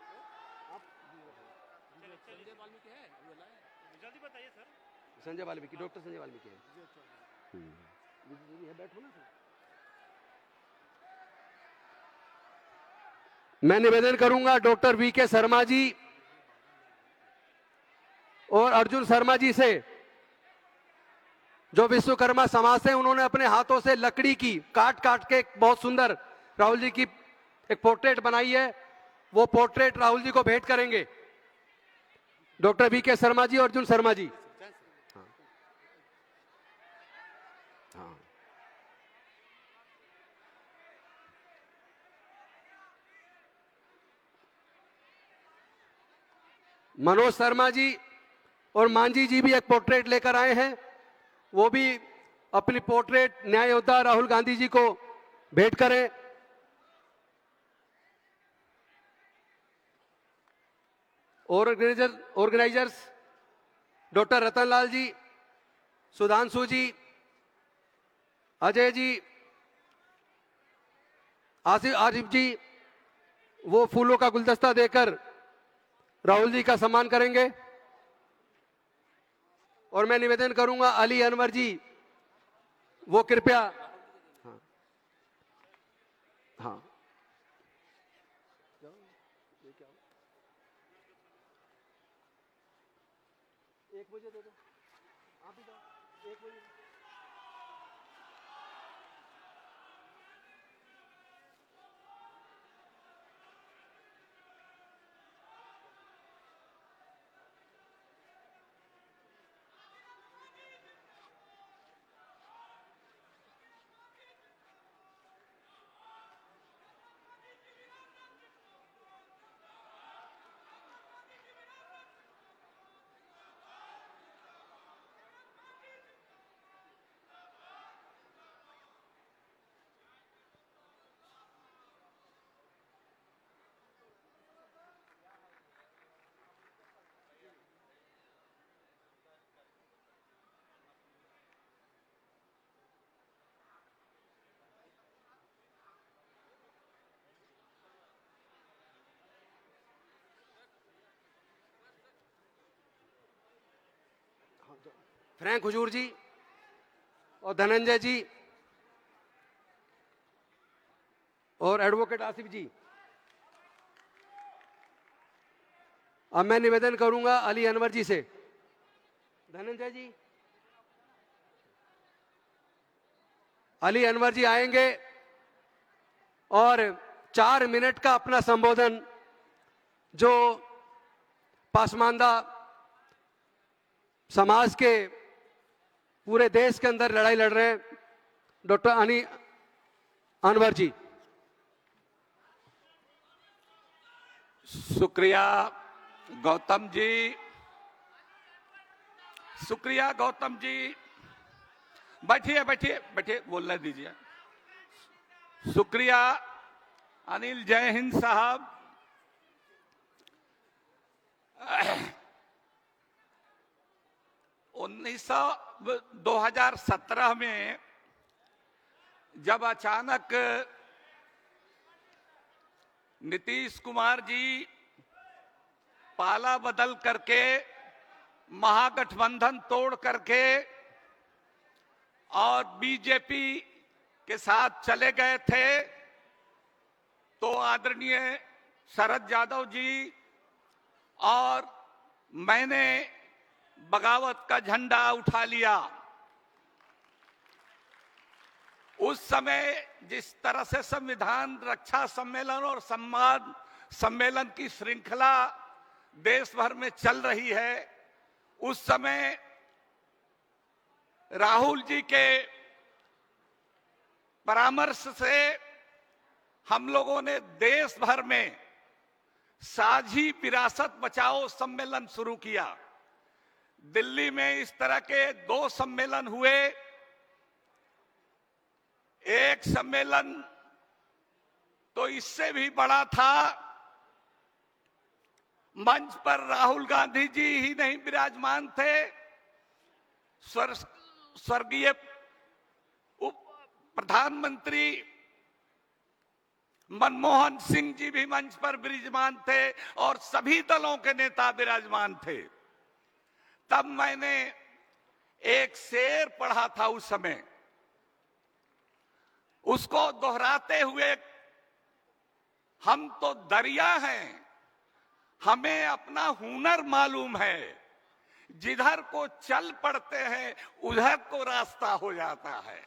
संजय वाल्मीकि, डॉक्टर संजय वाल्मीकि है। बैठो ना। मैं निवेदन करूंगा डॉक्टर वीके शर्मा जी और अर्जुन शर्मा जी से, जो विश्वकर्मा समाज से, उन्होंने अपने हाथों से लकड़ी की काट काट के एक बहुत सुंदर राहुल जी की एक पोर्ट्रेट बनाई है। वो पोर्ट्रेट राहुल जी को भेंट करेंगे डॉक्टर वीके शर्मा जी और अर्जुन शर्मा जी। मनोज शर्मा जी और मांझी जी भी एक पोर्ट्रेट लेकर आए हैं, वो भी अपनी पोर्ट्रेट न्याय योद्धा राहुल गांधी जी को भेंट करें। ऑर्गेनाइजर्स डॉक्टर रतनलाल जी, सुधांशु जी, अजय जी, आसिफ जी, वो फूलों का गुलदस्ता देकर राहुल जी का सम्मान करेंगे। और मैं निवेदन करूंगा अली अनवर जी, वो कृपया हाँ एक बजे दे दो, आप ही जाओ, 1 बजे। फ्रैंक हुजूर जी और धनंजय जी और एडवोकेट आसिफ जी। अब मैं निवेदन करूंगा अली अनवर जी से, धनंजय जी, अली अनवर जी आएंगे और 4 मिनट का अपना संबोधन, जो पासमानदा समाज के पूरे देश के अंदर लड़ाई लड़ रहे हैं, डॉक्टर अनवर जी। शुक्रिया गौतम जी, शुक्रिया गौतम जी। बैठिए बैठिए बैठिए, बोलने दीजिए। शुक्रिया अनिल जय हिंद साहब। 2017 में जब अचानक नीतीश कुमार जी पाला बदल करके महागठबंधन तोड़ करके और बीजेपी के साथ चले गए थे, तो आदरणीय शरद यादव जी और मैंने बगावत का झंडा उठा लिया। उस समय जिस तरह से संविधान रक्षा सम्मेलन और सम्मान सम्मेलन की श्रृंखला देश भर में चल रही है, उस समय राहुल जी के परामर्श से हम लोगों ने देश भर में साझी विरासत बचाओ सम्मेलन शुरू किया। दिल्ली में इस तरह के 2 सम्मेलन हुए। एक सम्मेलन तो इससे भी बड़ा था, मंच पर राहुल गांधी जी ही नहीं विराजमान थे, स्वर्गीय उप प्रधानमंत्री मनमोहन सिंह जी भी मंच पर विराजमान थे और सभी दलों के नेता विराजमान थे। तब मैंने एक शेर पढ़ा था उस समय, उसको दोहराते हुए, हम तो दरिया हैं, हमें अपना हुनर मालूम है, जिधर को चल पड़ते हैं उधर को रास्ता हो जाता है।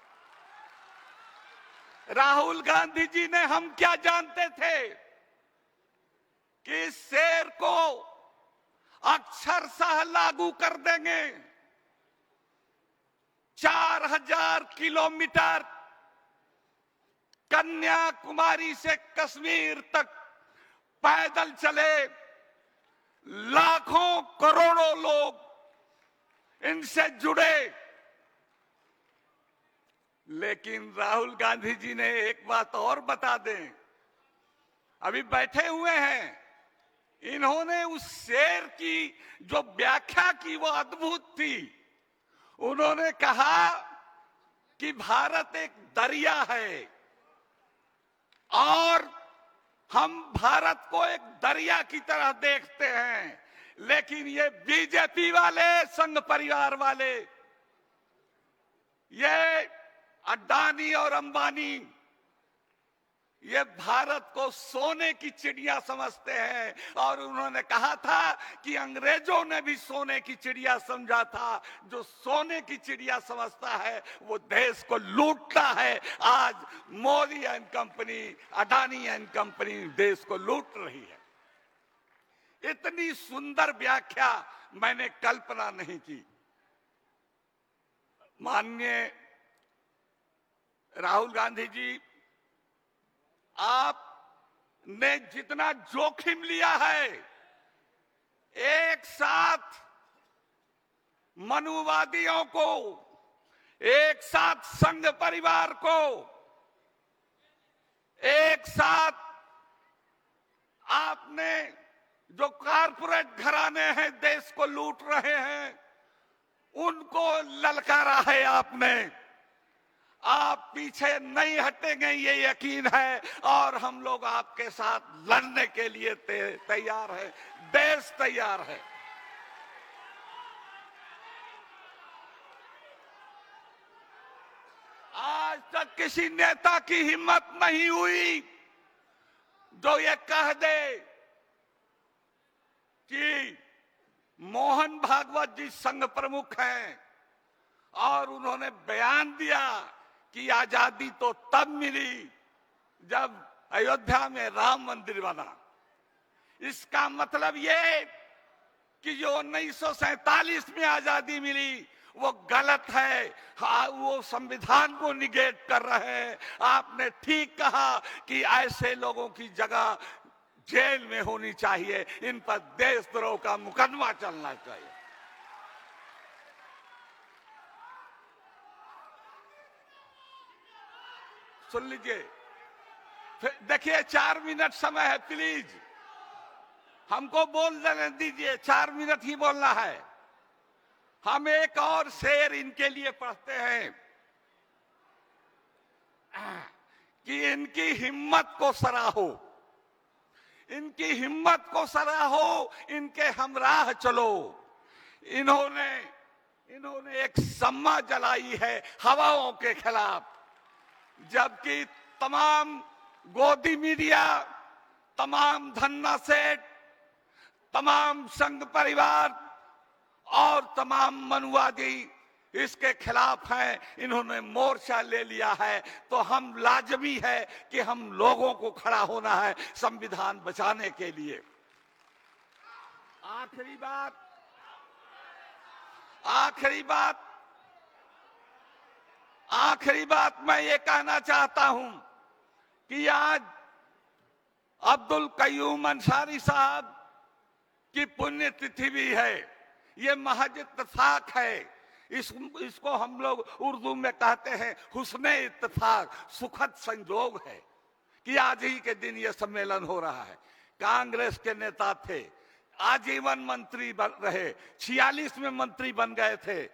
राहुल गांधी जी ने, हम क्या जानते थे कि इस शेर को अक्षरशः लागू कर देंगे। 4000 किलोमीटर कन्याकुमारी से कश्मीर तक पैदल चले, लाखों करोड़ों लोग इनसे जुड़े। लेकिन राहुल गांधी जी ने एक बात और बता दें, अभी बैठे हुए हैं, इन्होंने उस शेर की जो व्याख्या की वो अद्भुत थी। उन्होंने कहा कि भारत एक दरिया है और हम भारत को एक दरिया की तरह देखते हैं, लेकिन ये बीजेपी वाले, संघ परिवार वाले, ये अडानी और अंबानी, ये भारत को सोने की चिड़िया समझते हैं। और उन्होंने कहा था कि अंग्रेजों ने भी सोने की चिड़िया समझा था। जो सोने की चिड़िया समझता है वो देश को लूटता है। आज Modi and company, Adani and company देश को लूट रही है। इतनी सुंदर व्याख्या मैंने कल्पना नहीं की। माननीय राहुल गांधी जी, आपने जितना जोखिम लिया है, एक साथ मनुवादियों को, एक साथ संघ परिवार को, एक साथ आपने जो कारपोरेट घराने हैं देश को लूट रहे हैं, उनको ललकारा है आपने। आप पीछे नहीं हटेंगे ये यकीन है, और हम लोग आपके साथ लड़ने के लिए तैयार है। देश तैयार है। आज तक किसी नेता की हिम्मत नहीं हुई जो ये कह दे कि मोहन भागवत जी संघ प्रमुख हैं और उन्होंने बयान दिया कि आजादी तो तब मिली जब अयोध्या में राम मंदिर बना। इसका मतलब ये कि जो 1947 में आजादी मिली वो गलत है। हाँ, वो संविधान को निगेट कर रहे हैं। आपने ठीक कहा कि ऐसे लोगों की जगह जेल में होनी चाहिए, इन पर देशद्रोह का मुकदमा चलना चाहिए। सुन लीजिए, देखिए 4 मिनट समय है, प्लीज हमको बोलने दीजिए। 4 मिनट ही बोलना है। हम एक और शेर इनके लिए पढ़ते हैं कि इनकी हिम्मत को सराहो, इनकी हिम्मत को सराहो, इनके हमराह चलो। इन्होंने एक सम्मा जलाई है हवाओं के खिलाफ, जबकि तमाम गोदी मीडिया, तमाम धन्ना सेठ, तमाम संघ परिवार और तमाम मनुवादी इसके खिलाफ हैं। इन्होंने मोर्चा ले लिया है, तो हम लाजमी है कि हम लोगों को खड़ा होना है संविधान बचाने के लिए। आखिरी बात मैं ये कहना चाहता हूं कि आज अब्दुल कयूम अंसारी साहब की पुण्यतिथि भी है। ये महज इत्तेफाक है। इसको हम लोग उर्दू में कहते हैं हुस्ने इत्तेफाक, सुखद संयोग है कि आज ही के दिन ये सम्मेलन हो रहा है। कांग्रेस के नेता थे, आजीवन मंत्री बन रहे, 46 में मंत्री बन गए थे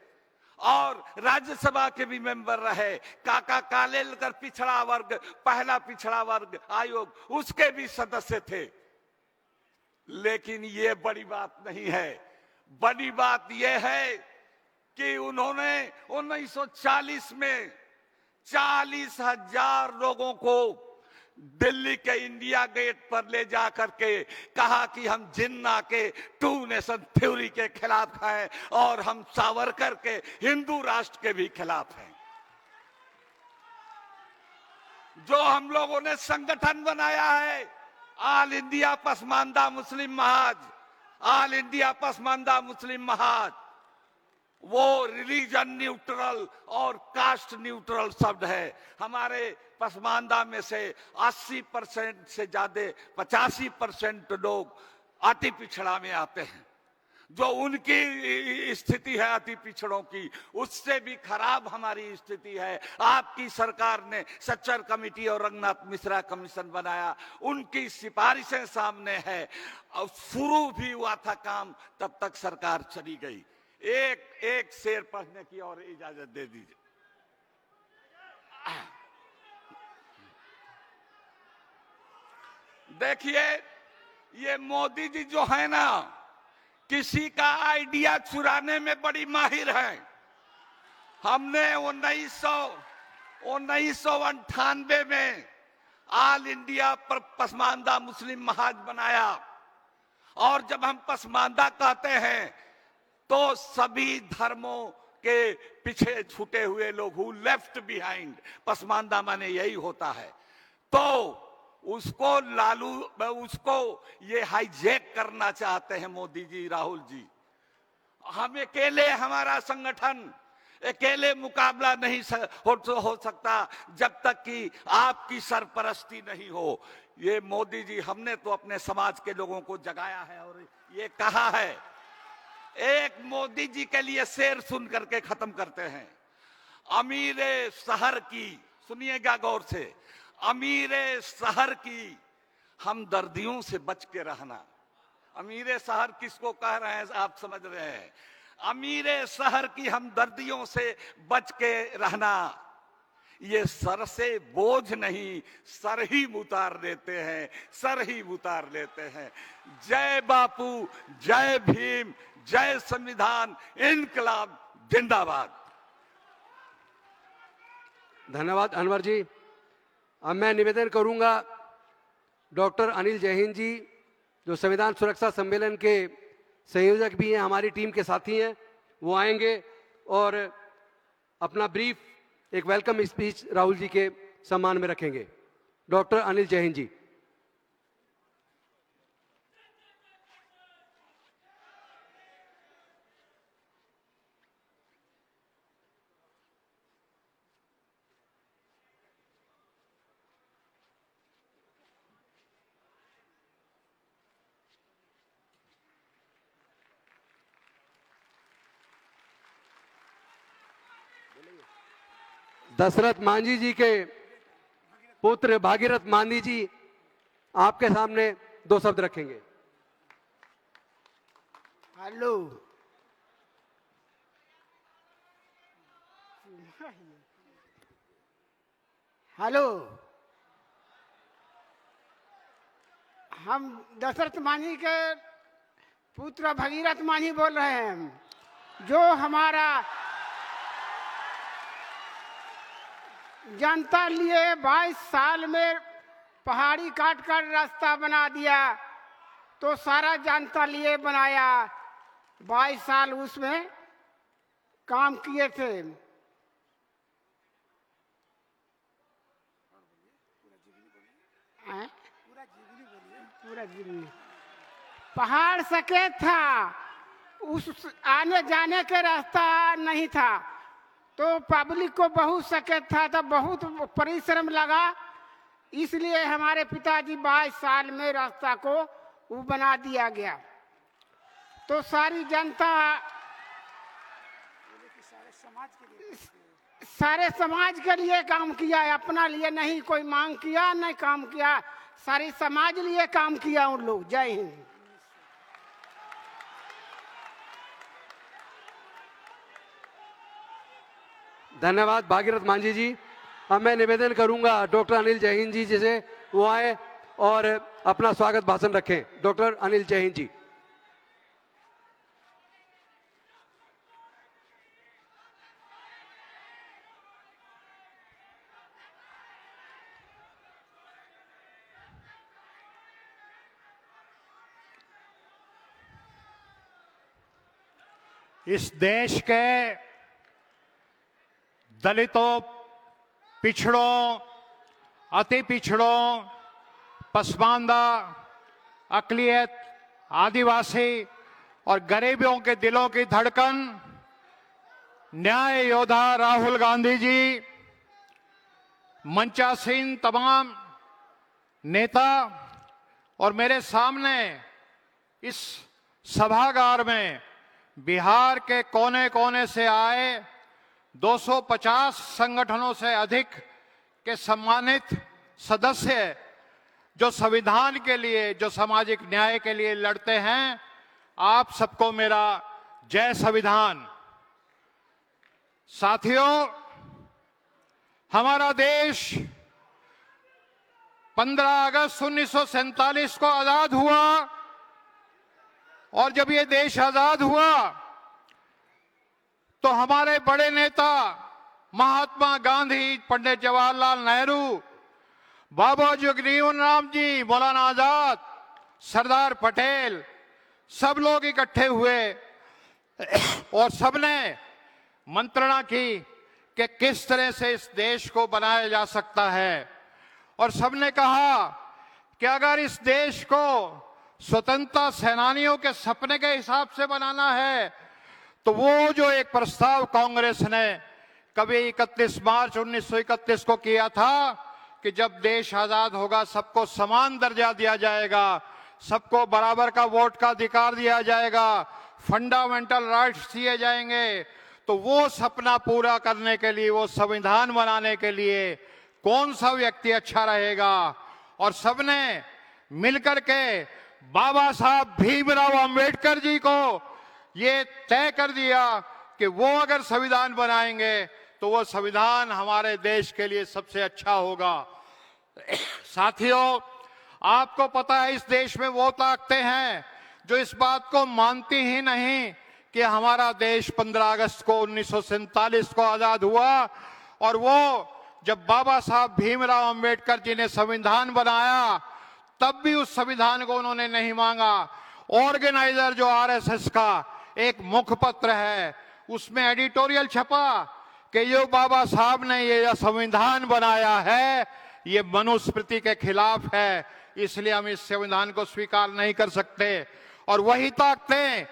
और राज्यसभा के भी मेंबर रहे। काका कालेलकर पिछड़ा वर्ग, पहला पिछड़ा वर्ग आयोग, उसके भी सदस्य थे। लेकिन ये बड़ी बात नहीं है। बड़ी बात यह है कि उन्होंने 1940 में 40,000 लोगों को दिल्ली के इंडिया गेट पर ले जा करके कहा कि हम जिन्ना के 2 नेशन थ्योरी के खिलाफ हैं और हम सावरकर के हिंदू राष्ट्र के भी खिलाफ हैं। जो हम लोगों ने संगठन बनाया है ऑल इंडिया पसमानदा मुस्लिम महाज, ऑल इंडिया पसमानदा मुस्लिम महाज, वो रिलीजन न्यूट्रल और कास्ट न्यूट्रल शब्द है। हमारे पसमानदा में से 80% से ज्यादा 85% लोग अति पिछड़ा में आते हैं। जो उनकी स्थिति है अति पिछड़ों की, उससे भी खराब हमारी स्थिति है। आपकी सरकार ने सच्चर कमेटी और रंगनाथ मिश्रा कमीशन बनाया, उनकी सिफारिशें सामने है और शुरू भी हुआ था काम, तब तक सरकार चली गई। एक शेर पढ़ने की और इजाजत दे दीजिए। देखिए, ये मोदी जी जो है ना, किसी का आइडिया चुराने में बड़ी माहिर है। हमने 1998 में ऑल इंडिया पर पसमानदा मुस्लिम महाज बनाया, और जब हम पसमानदा कहते हैं तो सभी धर्मों के पीछे छूटे हुए लोग, हु लेफ्ट बिहाइंड, पसमानदा माने यही होता है। तो उसको ये हाईजैक करना चाहते हैं मोदी जी, राहुल जी। हम अकेले, हमारा संगठन अकेले मुकाबला नहीं हो सकता जब तक कि आपकी सरपरस्ती नहीं हो। ये मोदी जी, हमने तो अपने समाज के लोगों को जगाया है और ये कहा है। एक मोदी जी के लिए शेर सुन करके खत्म करते हैं। अमीर शहर की, सुनिएगा गौर से, अमीर शहर की हमदर्दियों से बच के रहना। अमीर शहर किसको कह रहे हैं आप समझ रहे हैं? अमीर शहर की हमदर्दियों से बच के रहना। ये सर से बोझ नहीं, सर ही उतार लेते हैं, सर ही उतार लेते हैं। जय बापू, जय भीम, जय संविधान, इनकलाब जिंदाबाद। धन्यवाद अनवर जी। अब मैं निवेदन करूंगा डॉक्टर अनिल जैन जी, जो संविधान सुरक्षा सम्मेलन के संयोजक भी हैं, हमारी टीम के साथी हैं, वो आएंगे और अपना ब्रीफ एक वेलकम स्पीच राहुल जी के सम्मान में रखेंगे। डॉक्टर अनिल जैन जी। दशरथ मांझी जी के पुत्र भागीरथ मांझी जी आपके सामने 2 शब्द रखेंगे। हेलो, हेलो, हम दशरथ मांझी के पुत्र भगीरथ मांझी बोल रहे हैं, जो हमारा जनता लिए 22 साल में पहाड़ी काट कर रास्ता बना दिया। तो सारा जनता लिए बनाया, 22 साल उसमें काम किए थे। पूरा जीवनी पहाड़ सके था, उस आने जाने के रास्ता नहीं था, तो पब्लिक को बहुत सकेत था, तो बहुत परिश्रम लगा। इसलिए हमारे पिताजी 22 साल में रास्ता को वो बना दिया गया। तो सारी जनता, सारे समाज के लिए काम किया है, अपना लिए नहीं कोई मांग किया, नहीं काम किया, सारे समाज लिए काम किया उन लोग। जय हिंद। धन्यवाद भागीरथ मांझी जी। अब मैं निवेदन करूंगा डॉक्टर अनिल जैन जी जैसे वो आए और अपना स्वागत भाषण रखें। डॉक्टर अनिल जैन जी। इस देश के दलितों, पिछड़ों, अति पिछड़ों, पसमानदा, अकलियत, आदिवासी और गरीबों के दिलों की धड़कन न्याय योद्धा राहुल गांधी जी, मंचासीन तमाम नेता और मेरे सामने इस सभागार में बिहार के कोने कोने से आए 250 संगठनों से अधिक के सम्मानित सदस्य जो संविधान के लिए, जो सामाजिक न्याय के लिए लड़ते हैं, आप सबको मेरा जय संविधान। साथियों, हमारा देश 15 अगस्त 1947 को आजाद हुआ और जब ये देश आजाद हुआ तो हमारे बड़े नेता महात्मा गांधी, पंडित जवाहरलाल नेहरू, बाबा जगजीवन राम जी, मौलाना आजाद, सरदार पटेल, सब लोग इकट्ठे हुए और सबने मंत्रणा की कि किस तरह से इस देश को बनाया जा सकता है। और सबने कहा कि अगर इस देश को स्वतंत्रता सेनानियों के सपने के हिसाब से बनाना है तो वो जो एक प्रस्ताव कांग्रेस ने कभी 31 मार्च 1931 को किया था कि जब देश आजाद होगा सबको समान दर्जा दिया जाएगा, सबको बराबर का वोट का अधिकार दिया जाएगा, फंडामेंटल राइट्स दिए जाएंगे, तो वो सपना पूरा करने के लिए, वो संविधान बनाने के लिए कौन सा व्यक्ति अच्छा रहेगा। और सबने मिलकर के बाबा साहब भीमराव अंबेडकर जी को ये तय कर दिया कि वो अगर संविधान बनाएंगे तो वो संविधान हमारे देश के लिए सबसे अच्छा होगा। साथियों, आपको पता है इस देश में वो ताकतें हैं जो इस बात को मानती ही नहीं कि हमारा देश 15 अगस्त को 1947 को आजाद हुआ और वो जब बाबा साहब भीमराव अंबेडकर जी ने संविधान बनाया तब भी उस संविधान को उन्होंने नहीं मांगा। ऑर्गेनाइजर जो आरएसएस का एक मुखपत्र है उसमें एडिटोरियल छपा कि जो बाबा साहब ने ये संविधान बनाया है ये मनुस्मृति के खिलाफ है, इसलिए हम इस संविधान को स्वीकार नहीं कर सकते। और वही ताकतें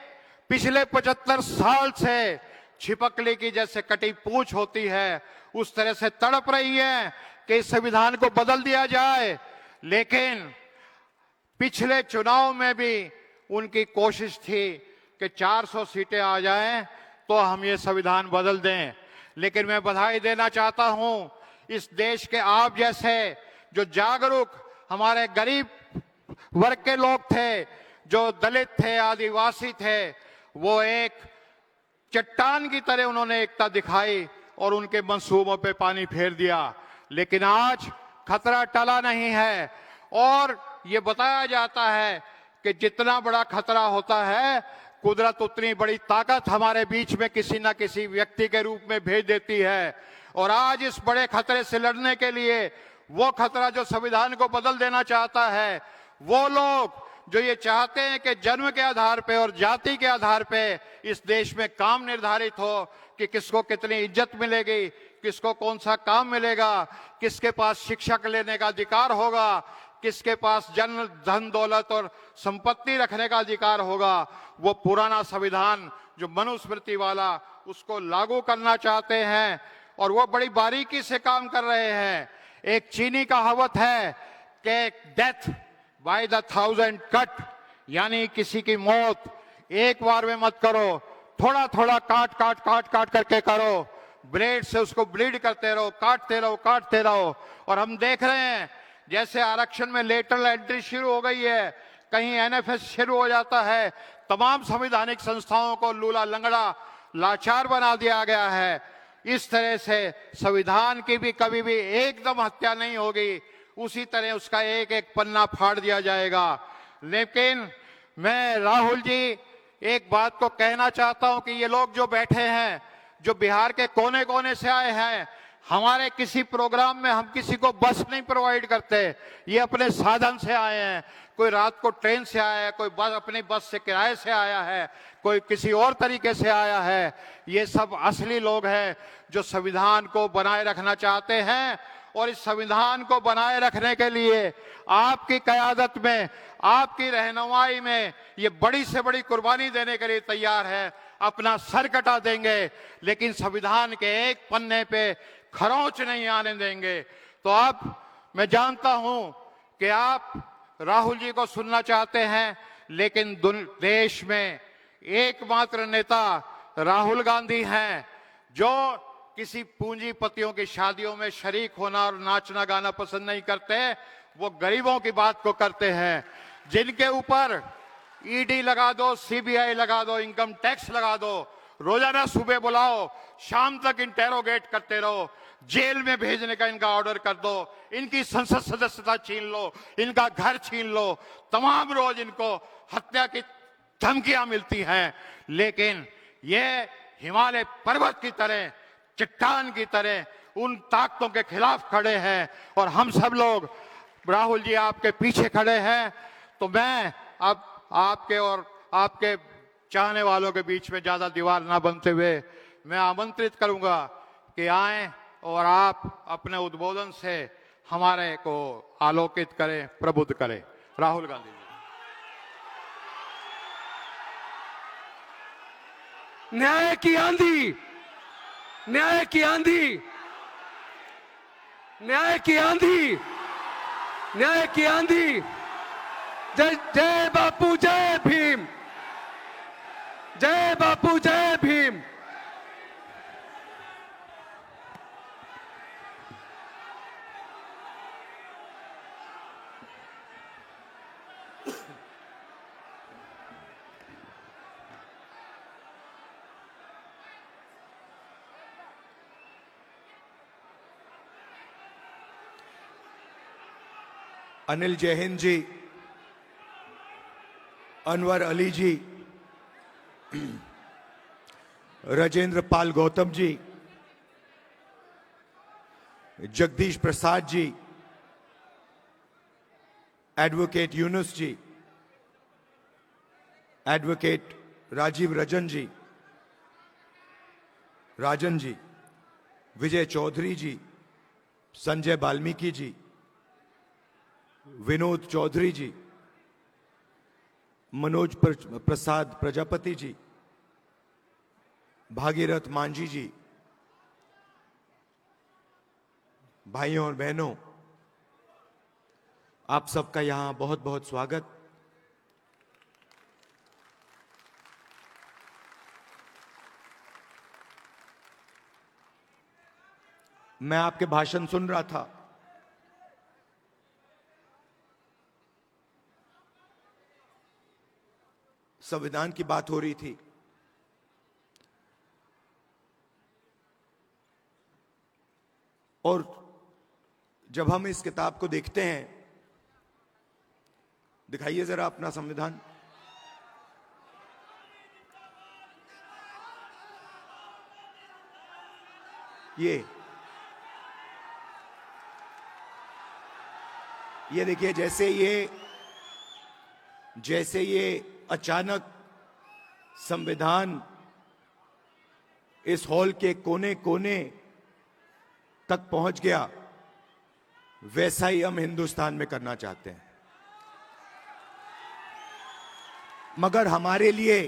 पिछले 75 साल से छिपकली की जैसे कटी पूंछ होती है उस तरह से तड़प रही है कि इस संविधान को बदल दिया जाए। लेकिन पिछले चुनाव में भी उनकी कोशिश थी कि 400 सीटें आ जाएं तो हम ये संविधान बदल दें। लेकिन मैं बधाई देना चाहता हूं इस देश के आप जैसे जो जागरूक हमारे गरीब वर्ग के लोग थे, जो दलित थे, आदिवासी थे, वो एक चट्टान की तरह उन्होंने एकता दिखाई और उनके मंसूबों पे पानी फेर दिया। लेकिन आज खतरा टला नहीं है और ये बताया जाता है कि जितना बड़ा खतरा होता है कुदरत उतनी बड़ी ताकत हमारे बीच में किसी न किसी व्यक्ति के रूप में भेज देती है। और आज इस बड़े खतरे से लड़ने के लिए वो खतरा जो संविधान को बदल देना चाहता है, वो लोग जो ये चाहते हैं कि जन्म के आधार पे और जाति के आधार पे इस देश में काम निर्धारित हो कि किसको कितनी इज्जत मिलेगी, किसको कौन सा काम मिलेगा, किसके पास शिक्षा लेने का अधिकार होगा, किसके पास जन्म धन दौलत और संपत्ति रखने का अधिकार होगा, वो पुराना संविधान जो मनुस्मृति वाला उसको लागू करना चाहते हैं और वो बड़ी बारीकी से काम कर रहे हैं। एक चीनी कहावत है कि डेथ बाय द 1000 कट, यानी किसी की मौत एक बार में मत करो, थोड़ा थोड़ा काट काट काट काट करके करो, ब्लेड से उसको ब्लीड करते रहो, काटते रहो। और हम देख रहे हैं जैसे आरक्षण में लेटरल एंट्री शुरू हो गई है, कहीं एनएफएस शुरू हो जाता है, तमाम संवैधानिक संस्थाओं को लूला लंगड़ा लाचार बना दिया गया है। इस तरह से संविधान की भी कभी भी एकदम हत्या नहीं होगी, उसी तरह उसका एक एक पन्ना फाड़ दिया जाएगा। लेकिन मैं राहुल जी एक बात को कहना चाहता हूं कि ये लोग जो बैठे हैं, जो बिहार के कोने कोने से आए हैं, हमारे किसी प्रोग्राम में हम किसी को बस नहीं प्रोवाइड करते, ये अपने साधन से आए हैं। कोई रात को ट्रेन से आया है, कोई बस अपनी बस से किराए से आया है, कोई किसी और तरीके से आया है। ये सब असली लोग हैं जो संविधान को बनाए रखना चाहते हैं, और इस संविधान को बनाए रखने के लिए आपकी क़यादत में, आपकी रहनुमाई में ये बड़ी से बड़ी कुर्बानी देने के लिए तैयार है। अपना सर कटा देंगे, लेकिन संविधान के एक पन्ने पे खरोंच नहीं आने देंगे। तो अब मैं जानता हूं कि आप राहुल जी को सुनना चाहते हैं, लेकिन देश में एकमात्र नेता राहुल गांधी हैं जो किसी पूंजीपतियों की शादियों में शरीक होना और नाचना गाना पसंद नहीं करते। वो गरीबों की बात को करते हैं, जिनके ऊपर ईडी लगा दो, सीबीआई लगा दो, इनकम टैक्स लगा दो, रोजाना सुबह बुलाओ, शाम तक इंटेरोगेट करते रहो, जेल में भेजने का इनका ऑर्डर कर दो, इनकी संसद सदस्यता छीन लो, इनका घर छीन लो, तमाम रोज इनको हत्या की धमकियां मिलती हैं। लेकिन ये हिमालय पर्वत की तरह, चट्टान की तरह उन ताकतों के खिलाफ खड़े हैं, और हम सब लोग राहुल जी आपके पीछे खड़े हैं। तो मैं अब आपके और आपके चाहने वालों के बीच में ज्यादा दीवार ना बनते हुए मैं आमंत्रित करूंगा कि आएं और आप अपने उद्बोधन से हमारे को आलोकित करें, प्रबुद्ध करें। राहुल गांधी जी। न्याय की आंधी, न्याय की आंधी, न्याय की आंधी, न्याय की आंधी। जय जय बापू, जय भीम, जय बापू, जय भीम। अनिल जैहिंद जी, अनवर अली जी, राजेंद्र पाल गौतम जी, जगदीश प्रसाद जी, एडवोकेट यूनुस जी, एडवोकेट राजीव रंजन जी, राजन जी, विजय चौधरी जी, संजय वाल्मीकि जी, विनोद चौधरी जी, मनोज प्रसाद प्रजापति जी, भागीरथ मांझी जी, भाइयों और बहनों, आप सबका यहां बहुत बहुत स्वागत। मैं आपके भाषण सुन रहा था, संविधान की बात हो रही थी, और जब हम इस किताब को देखते हैं, दिखाइए जरा अपना संविधान। ये देखिए, जैसे ये अचानक संविधान इस हॉल के कोने कोने तक पहुंच गया, वैसा ही हम हिंदुस्तान में करना चाहते हैं। मगर हमारे लिए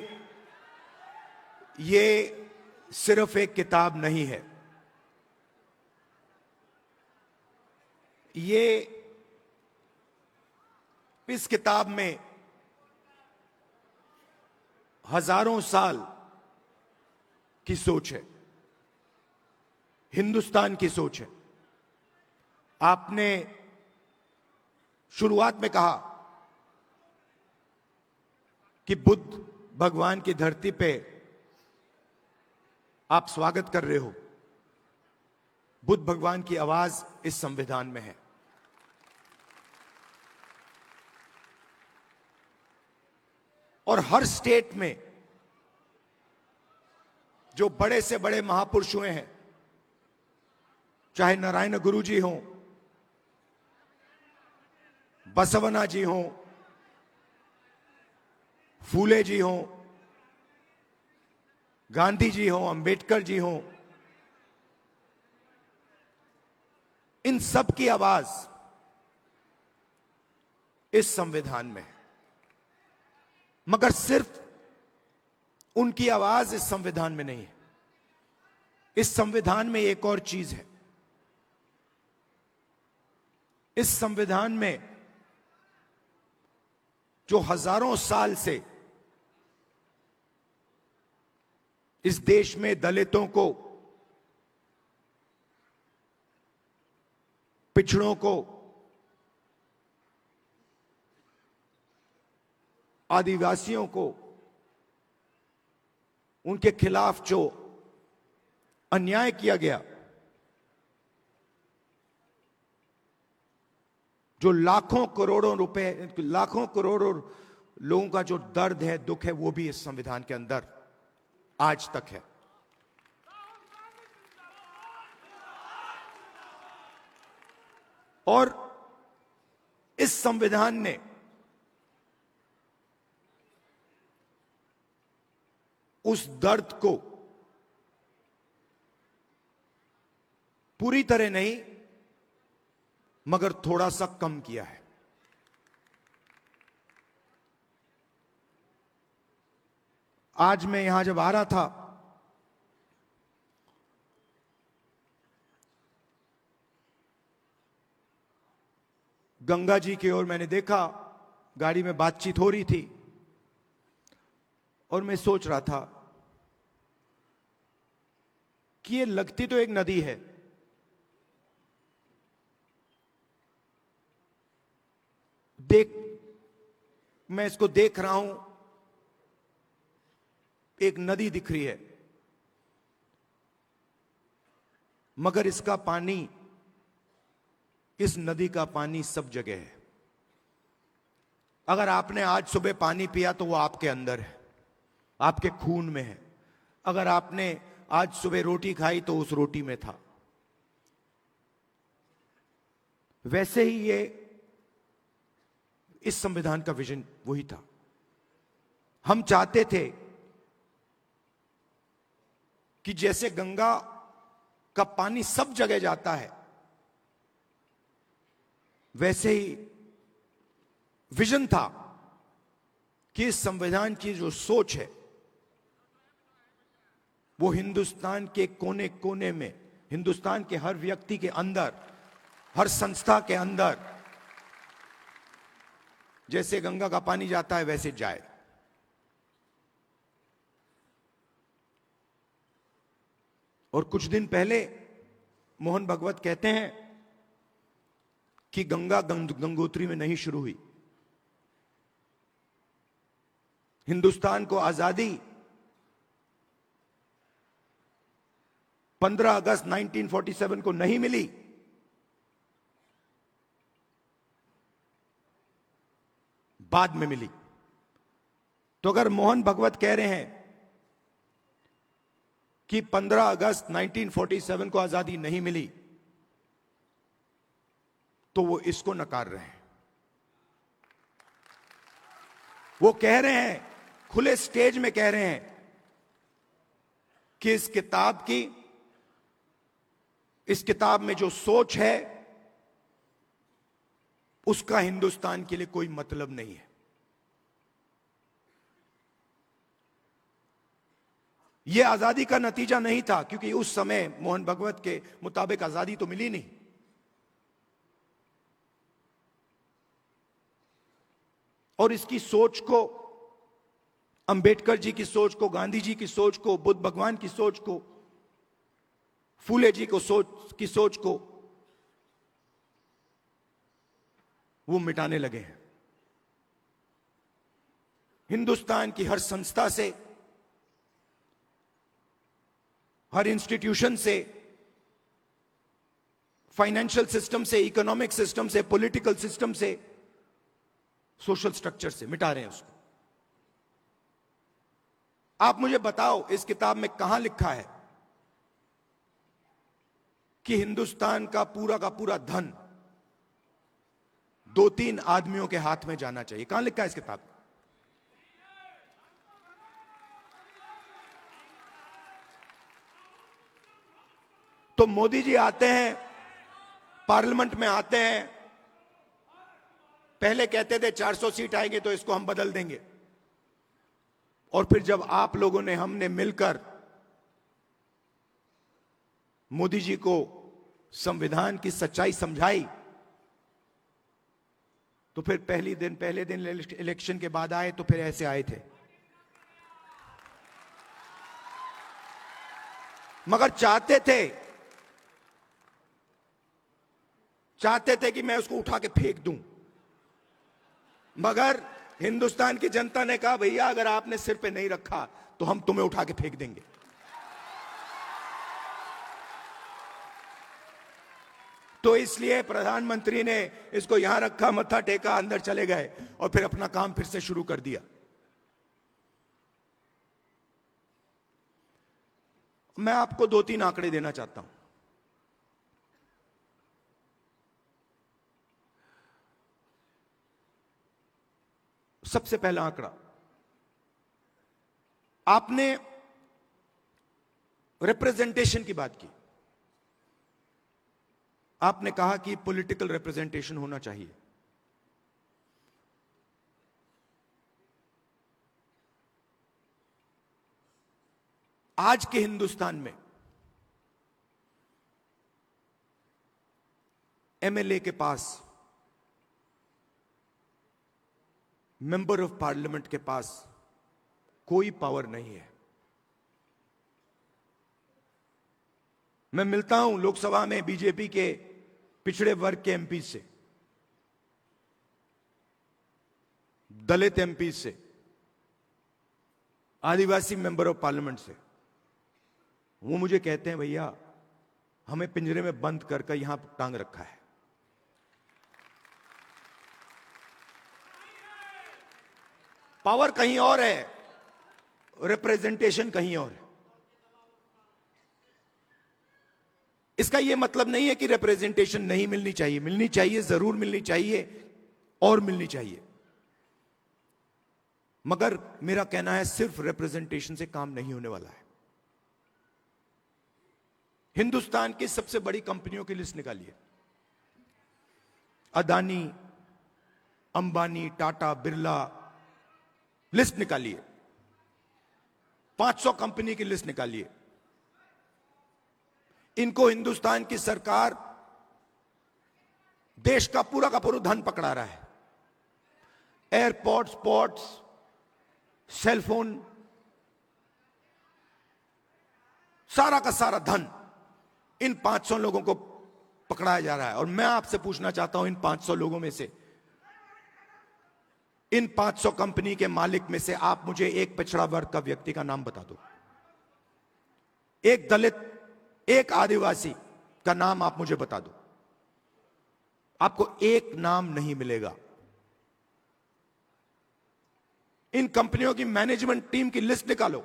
ये सिर्फ एक किताब नहीं है, ये इस किताब में हजारों साल की सोच है, हिंदुस्तान की सोच है। आपने शुरुआत में कहा कि बुद्ध भगवान की धरती पे आप स्वागत कर रहे हो। बुद्ध भगवान की आवाज इस संविधान में है। और हर स्टेट में जो बड़े से बड़े महापुरुष हुए हैं, चाहे नारायण गुरु जी हों, बसवना जी हों, फूले जी हों, गांधी जी हों, अंबेडकर जी हों, इन सब की आवाज इस संविधान में है। मगर सिर्फ उनकी आवाज इस संविधान में नहीं है। इस संविधान में एक और चीज है। इस संविधान में जो हजारों साल से इस देश में दलितों को, पिछड़ों को, आदिवासियों को, उनके खिलाफ जो अन्याय किया गया, जो लाखों करोड़ों रुपए, लाखों करोड़ों लोगों का जो दर्द है, दुख है, वो भी इस संविधान के अंदर आज तक है। और इस संविधान ने उस दर्द को पूरी तरह नहीं मगर थोड़ा सा कम किया है। आज मैं यहां जब आ रहा था, गंगा जी की ओर मैंने देखा, गाड़ी में बातचीत हो रही थी और मैं सोच रहा था कि ये लगती तो एक नदी है, मैं इसको देख रहा हूं, एक नदी दिख रही है, मगर इसका पानी, इस नदी का पानी सब जगह है। अगर आपने आज सुबह पानी पिया तो वो आपके अंदर है, आपके खून में है। अगर आपने आज सुबह रोटी खाई तो उस रोटी में था। वैसे ही ये इस संविधान का विजन वही था। हम चाहते थे कि जैसे गंगा का पानी सब जगह जाता है, वैसे ही विजन था कि इस संविधान की जो सोच है वो हिंदुस्तान के कोने कोने में, हिंदुस्तान के हर व्यक्ति के अंदर, हर संस्था के अंदर जैसे गंगा का पानी जाता है वैसे जाए। और कुछ दिन पहले मोहन भागवत कहते हैं कि गंगा गंगोत्री में नहीं शुरू हुई। हिंदुस्तान को आजादी 15 अगस्त 1947 को नहीं मिली, बाद में मिली। तो अगर मोहन भागवत कह रहे हैं कि 15 अगस्त 1947 को आजादी नहीं मिली, तो वो इसको नकार रहे हैं। वो कह रहे हैं, खुले स्टेज में कह रहे हैं कि इस किताब में जो सोच है उसका हिंदुस्तान के लिए कोई मतलब नहीं है। यह आजादी का नतीजा नहीं था, क्योंकि उस समय मोहन भागवत के मुताबिक आजादी तो मिली नहीं। और इसकी सोच को, अंबेडकर जी की सोच को, गांधी जी की सोच को, बुद्ध भगवान की सोच को, फूले जी की सोच को वो मिटाने लगे हैं। हिंदुस्तान की हर संस्था से, हर इंस्टीट्यूशन से, फाइनेंशियल सिस्टम से, इकोनॉमिक सिस्टम से, पॉलिटिकल सिस्टम से, सोशल स्ट्रक्चर से मिटा रहे हैं उसको। आप मुझे बताओ, इस किताब में कहां लिखा है कि हिंदुस्तान का पूरा धन 2-3 आदमियों के हाथ में जाना चाहिए। कहां लिखा है इस किताब में? तो मोदी जी आते हैं, पार्लियामेंट में आते हैं, पहले कहते थे 400 सीट आएंगे तो इसको हम बदल देंगे, और फिर जब आप लोगों ने, हमने मिलकर मोदी जी को संविधान की सच्चाई समझाई, तो फिर पहले दिन इलेक्शन के बाद आए तो फिर ऐसे आए थे। मगर चाहते थे कि मैं उसको उठा के फेंक दूं, मगर हिंदुस्तान की जनता ने कहा भैया अगर आपने सिर पे नहीं रखा तो हम तुम्हें उठा के फेंक देंगे। तो इसलिए प्रधानमंत्री ने इसको यहां रखा, मत्था टेका, अंदर चले गए और फिर अपना काम फिर से शुरू कर दिया। मैं आपको 2-3 आंकड़े देना चाहता हूं। सबसे पहला आंकड़ा, आपने रिप्रेजेंटेशन की बात की, आपने कहा कि पॉलिटिकल रिप्रेजेंटेशन होना चाहिए। आज के हिंदुस्तान में एमएलए के पास, मेंबर ऑफ पार्लियामेंट के पास कोई पावर नहीं है। मैं मिलता हूं लोकसभा में बीजेपी के पिछड़े वर्ग के एमपी से, दलित एमपी से, आदिवासी मेंबर ऑफ पार्लियामेंट से। वो मुझे कहते हैं भैया हमें पिंजरे में बंद कर यहां टांग रखा है। पावर कहीं और है, रिप्रेजेंटेशन कहीं और है। इसका यह मतलब नहीं है कि रिप्रेजेंटेशन नहीं मिलनी चाहिए, मिलनी चाहिए, जरूर मिलनी चाहिए और मिलनी चाहिए, मगर मेरा कहना है सिर्फ रिप्रेजेंटेशन से काम नहीं होने वाला है। हिंदुस्तान की सबसे बड़ी कंपनियों की लिस्ट निकालिए, अदानी, अंबानी, टाटा, बिरला, लिस्ट निकालिए, 500 कंपनी की लिस्ट निकालिए। इनको हिंदुस्तान की सरकार देश का पूरा धन पकड़ा रहा है। एयरपोर्ट्स, पोर्ट्स, सेलफोन, सारा का सारा धन इन 500 लोगों को पकड़ाया जा रहा है। और मैं आपसे पूछना चाहता हूं, इन 500 लोगों में से, इन 500 कंपनी के मालिक में से आप मुझे एक पिछड़ा वर्ग का व्यक्ति का नाम बता दो, एक दलित, एक आदिवासी का नाम आप मुझे बता दो। आपको एक नाम नहीं मिलेगा। इन कंपनियों की मैनेजमेंट टीम की लिस्ट निकालो,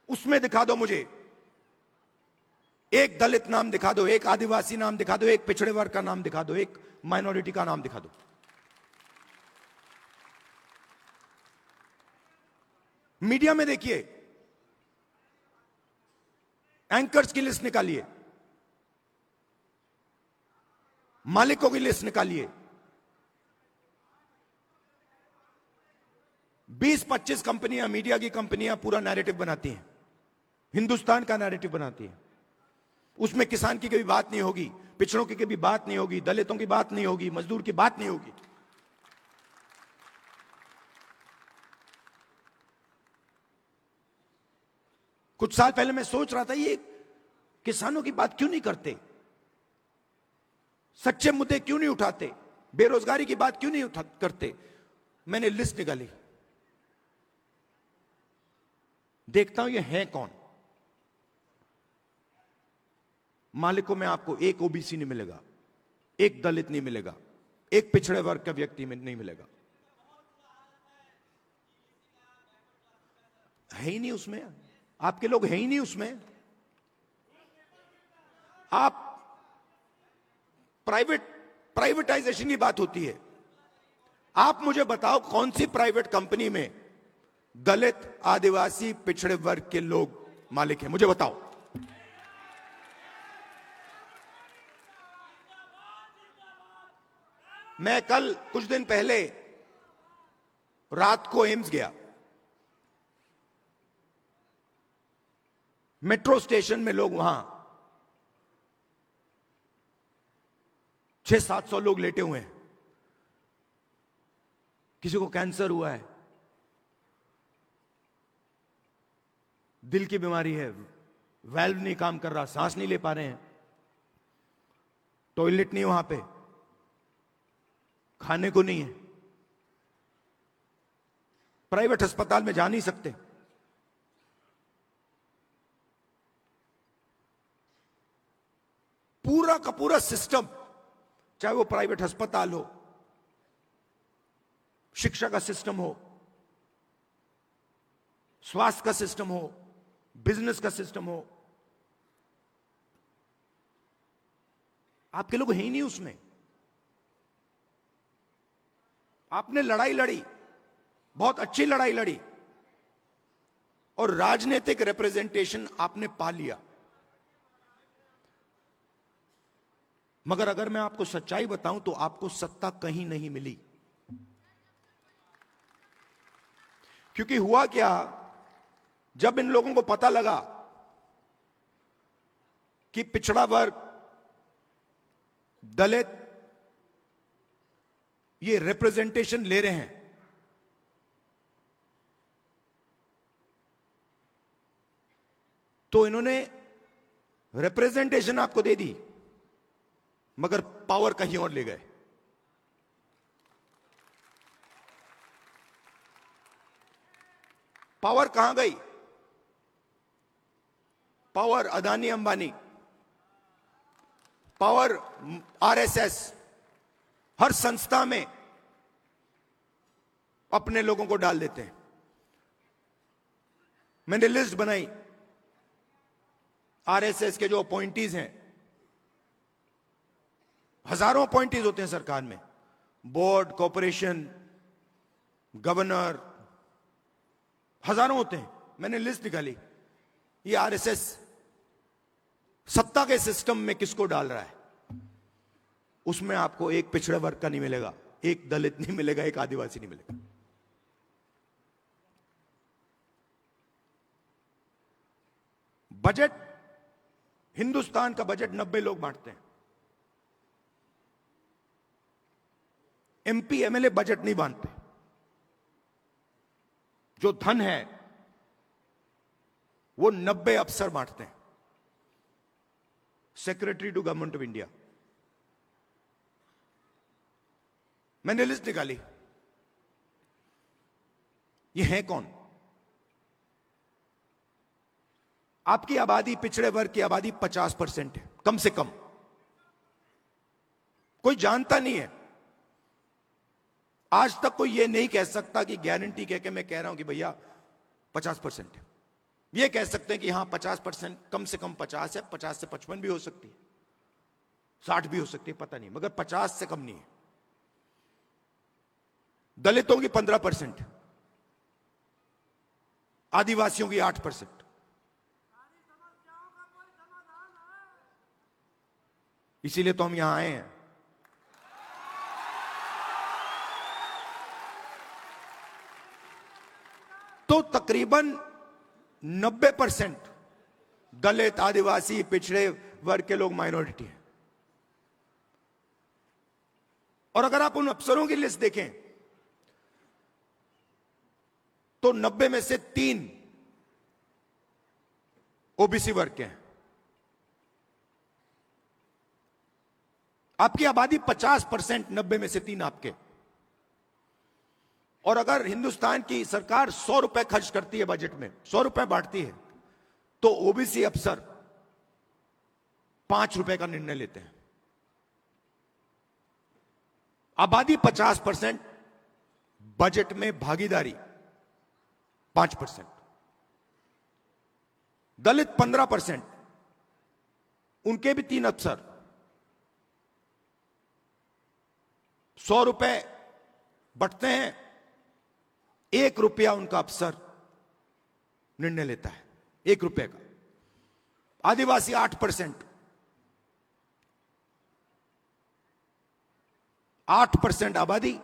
उसमें दिखा दो मुझे, एक दलित नाम दिखा दो, एक आदिवासी नाम दिखा दो, एक पिछड़े वर्ग का नाम दिखा दो, एक माइनॉरिटी का नाम दिखा दो। मीडिया में देखिए, एंकर्स की लिस्ट निकालिए, मालिकों की लिस्ट निकालिए। 20-25 कंपनियां, मीडिया की कंपनियां पूरा नैरेटिव बनाती हैं, हिंदुस्तान का नैरेटिव बनाती हैं। उसमें किसान की कभी बात नहीं होगी, पिछड़ों की कभी बात नहीं होगी, दलितों की बात नहीं होगी, मजदूर की बात नहीं होगी। कुछ साल पहले मैं सोच रहा था ये किसानों की बात क्यों नहीं करते, सच्चे मुद्दे क्यों नहीं उठाते, बेरोजगारी की बात क्यों नहीं करते। मैंने लिस्ट निकाली, देखता हूं ये है कौन। मालिकों में आपको एक ओबीसी नहीं मिलेगा, एक दलित नहीं मिलेगा, एक पिछड़े वर्ग का व्यक्ति में नहीं मिलेगा, है ही नहीं उसमें। आपके लोग है ही नहीं उसमें। आप प्राइवेटाइजेशन की बात होती है। आप मुझे बताओ कौन सी प्राइवेट कंपनी में दलित, आदिवासी, पिछड़े वर्ग के लोग मालिक हैं, मुझे बताओ। मैं कल कुछ दिन पहले रात को एम्स गया। मेट्रो स्टेशन में लोग वहां 600-700 लोग लेटे हुए हैं। किसी को कैंसर हुआ है, दिल की बीमारी है, वाल्व नहीं काम कर रहा, सांस नहीं ले पा रहे हैं, टॉयलेट नहीं वहां पे, खाने को नहीं है, प्राइवेट अस्पताल में जा नहीं सकते। पूरा का पूरा सिस्टम, चाहे वो प्राइवेट अस्पताल हो, शिक्षा का सिस्टम हो, स्वास्थ्य का सिस्टम हो, बिजनेस का सिस्टम हो, आपके लोग हैं ही नहीं उसमें। आपने लड़ाई लड़ी, बहुत अच्छी लड़ाई लड़ी, और राजनीतिक रिप्रेजेंटेशन आपने पा लिया। मगर अगर मैं आपको सच्चाई बताऊं तो आपको सत्ता कहीं नहीं मिली। क्योंकि हुआ क्या, जब इन लोगों को पता लगा कि पिछड़ा वर्ग, दलित ये रिप्रेजेंटेशन ले रहे हैं, तो इन्होंने रिप्रेजेंटेशन आपको दे दी, मगर पावर कहीं और ले गए। पावर कहां गई? Power Adani Ambani, power RSS, हर संस्था में अपने लोगों को डाल देते हैं। मैंने लिस्ट बनाई आरएसएस के जो अपॉइंटीज हैं, हजारों अपॉइंटीज होते हैं सरकार में, बोर्ड, कॉर्पोरेशन, गवर्नर, हजारों होते हैं। मैंने लिस्ट निकाली, ये आरएसएस सत्ता के सिस्टम में किसको डाल रहा है। उसमें आपको एक पिछड़े वर्ग का नहीं मिलेगा, एक दलित नहीं मिलेगा, एक आदिवासी नहीं मिलेगा। बजट, हिंदुस्तान का बजट 90 लोग बांटते हैं। एमपी एमएलए बजट नहीं बांटते। जो धन है वो 90 अफसर बांटते हैं, secretary to government of India. मैंने लिस्ट निकाली, ये है कौन? आपकी आबादी, पिछड़े वर्ग की आबादी 50% है, कम से कम। कोई जानता नहीं है। आज तक कोई ये नहीं कह सकता कि गारंटी कह के मैं कह रहा हूं कि भैया 50% है। ये कह सकते हैं कि हां 50%, कम से कम 50 है, 50 से 55 भी हो सकती है, 60 भी हो सकती है, पता नहीं, मगर 50 से कम नहीं है। दलितों की 15%, आदिवासियों की 8%। इसीलिए तो हम यहां आए हैं। तो तकरीबन 90% दलित, आदिवासी, पिछड़े वर्ग के लोग माइनॉरिटी हैं। और अगर आप उन अफसरों की लिस्ट देखें तो 90 में से 3 ओबीसी वर्ग के हैं। आपकी आबादी 50%, 90 में से 3 आपके। और अगर हिंदुस्तान की सरकार 100 रुपए खर्च करती है बजट में, 100 रुपए बांटती है, तो ओबीसी अफसर 5 रुपए का निर्णय लेते हैं। आबादी 50%, बजट में भागीदारी 5%। दलित 15%, उनके भी 3 अफसर 100 रुपए बंटते हैं, 1 रुपया उनका अफसर निर्णय लेता है, 1 रुपए का। आदिवासी 8%, 8% आबादी,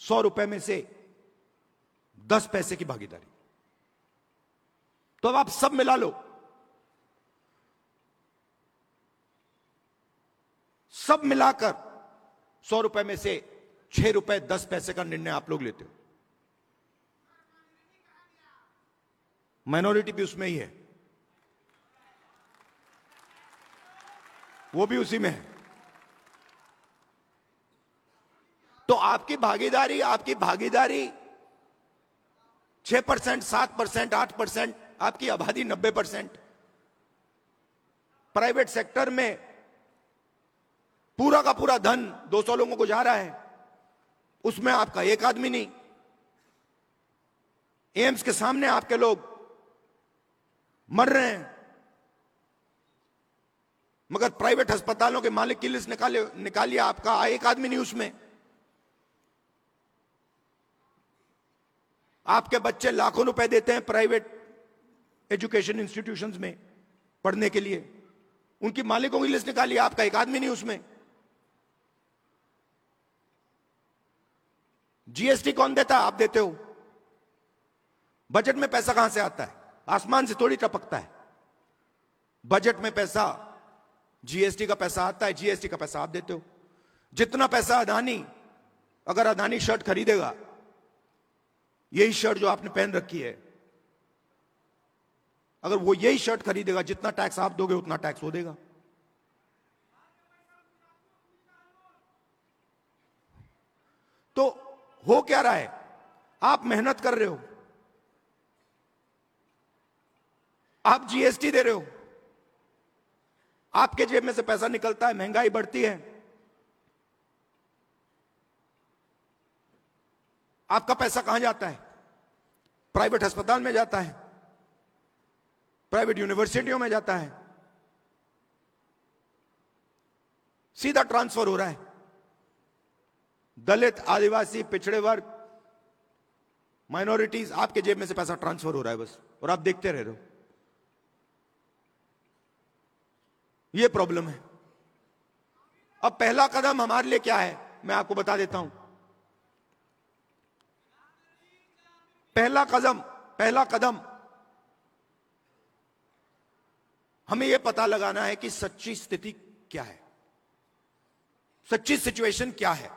100 रुपए में से 10 पैसे की भागीदारी। तो अब आप सब मिला लो, सब मिलाकर 100 रुपए में से 6 रुपए 10 पैसे का निर्णय आप लोग लेते हो। माइनॉरिटी भी उसमें ही है, वो भी उसी में है। तो आपकी भागीदारी 6%, 7%, 8%, आपकी आबादी 90%। प्राइवेट सेक्टर में पूरा का पूरा धन 200 लोगों को जा रहा है, उसमें आपका एक आदमी नहीं। एम्स के सामने आपके लोग मर रहे हैं, मगर प्राइवेट अस्पतालों के मालिक की लिस्ट निकालिए, आपका एक आदमी नहीं उसमें। आपके बच्चे लाखों रुपए देते हैं प्राइवेट एजुकेशन इंस्टीट्यूशंस में पढ़ने के लिए, उनकी मालिकों की लिस्ट निकालिए, आपका एक आदमी नहीं उसमें। जीएसटी कौन देता है? आप देते हो। बजट में पैसा कहां से आता है? आसमान से थोड़ी टपकता है। बजट में पैसा जीएसटी का पैसा आता है, जीएसटी का पैसा आप देते हो। जितना पैसा अदानी, अगर अदानी शर्ट खरीदेगा, यही शर्ट जो आपने पहन रखी है, अगर वो यही शर्ट खरीदेगा, जितना टैक्स आप दोगे उतना टैक्स वो देगा। तो हो क्या रहा है? आप मेहनत कर रहे हो, आप जीएसटी दे रहे हो, आपके जेब में से पैसा निकलता है, महंगाई बढ़ती है, आपका पैसा कहां जाता है? प्राइवेट अस्पताल में जाता है, प्राइवेट यूनिवर्सिटियों में जाता है, सीधा ट्रांसफर हो रहा है। दलित, आदिवासी, पिछड़े वर्ग, माइनॉरिटीज, आपके जेब में से पैसा ट्रांसफर हो रहा है बस, और आप देखते रह रहे हो। यह प्रॉब्लम है। अब पहला कदम हमारे लिए क्या है, मैं आपको बता देता हूं। पहला कदम हमें यह पता लगाना है कि सच्ची स्थिति क्या है, सच्ची सिचुएशन क्या है।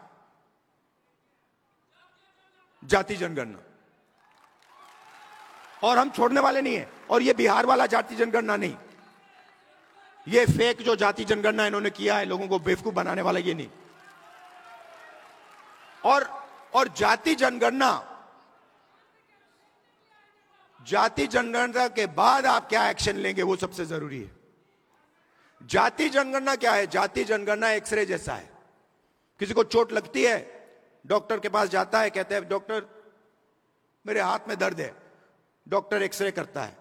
जाति जनगणना, और हम छोड़ने वाले नहीं है। और ये बिहार वाला जाति जनगणना नहीं, ये फेक जो जाति जनगणना इन्होंने किया है, लोगों को बेवकूफ बनाने वाला, ये नहीं। और जाति जनगणना के बाद आप क्या एक्शन लेंगे, वो सबसे जरूरी है। जाति जनगणना क्या है? जाति जनगणना एक्सरे जैसा है। किसी को चोट लगती है, डॉक्टर के पास जाता है, कहते हैं डॉक्टर मेरे हाथ में दर्द है, डॉक्टर एक्सरे करता है,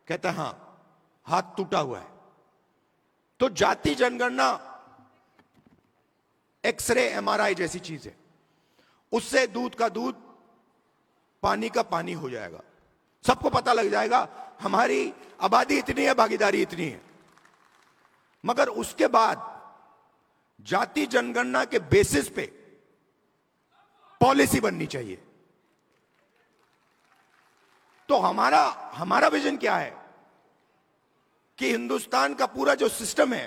कहता है हां हाथ टूटा हुआ है। तो जाति जनगणना एक्सरे, एमआरआई जैसी चीज है। उससे दूध का दूध, पानी का पानी हो जाएगा। सबको पता लग जाएगा हमारी आबादी इतनी है, भागीदारी इतनी है। मगर उसके बाद जाति जनगणना के बेसिस पे पॉलिसी बननी चाहिए। तो हमारा विजन क्या है कि हिंदुस्तान का पूरा जो सिस्टम है,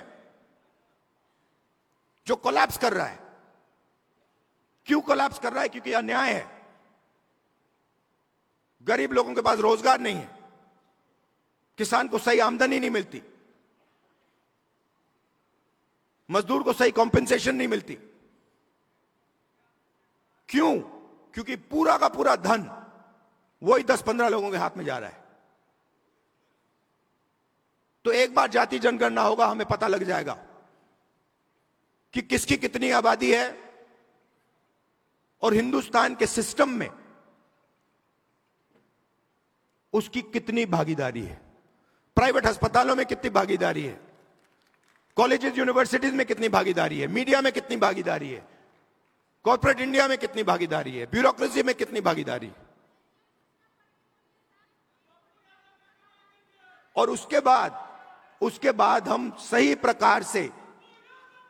जो कोलैप्स कर रहा है, क्यों कोलैप्स कर रहा है? क्योंकि अन्याय है। गरीब लोगों के पास रोजगार नहीं है, किसान को सही आमदनी नहीं मिलती, मजदूर को सही कॉम्पेंसेशन नहीं मिलती। क्यों? क्योंकि पूरा का पूरा धन वही 10-15 लोगों के हाथ में जा रहा है। तो एक बार जाति जनगणना होगा, हमें पता लग जाएगा कि किसकी कितनी आबादी है और हिंदुस्तान के सिस्टम में उसकी कितनी भागीदारी है। प्राइवेट अस्पतालों में कितनी भागीदारी है, कॉलेजेस यूनिवर्सिटीज में कितनी भागीदारी है, मीडिया में कितनी भागीदारी है, कॉर्पोरेट इंडिया में कितनी भागीदारी है, ब्यूरोक्रेसी में कितनी भागीदारी है। और उसके बाद हम सही प्रकार से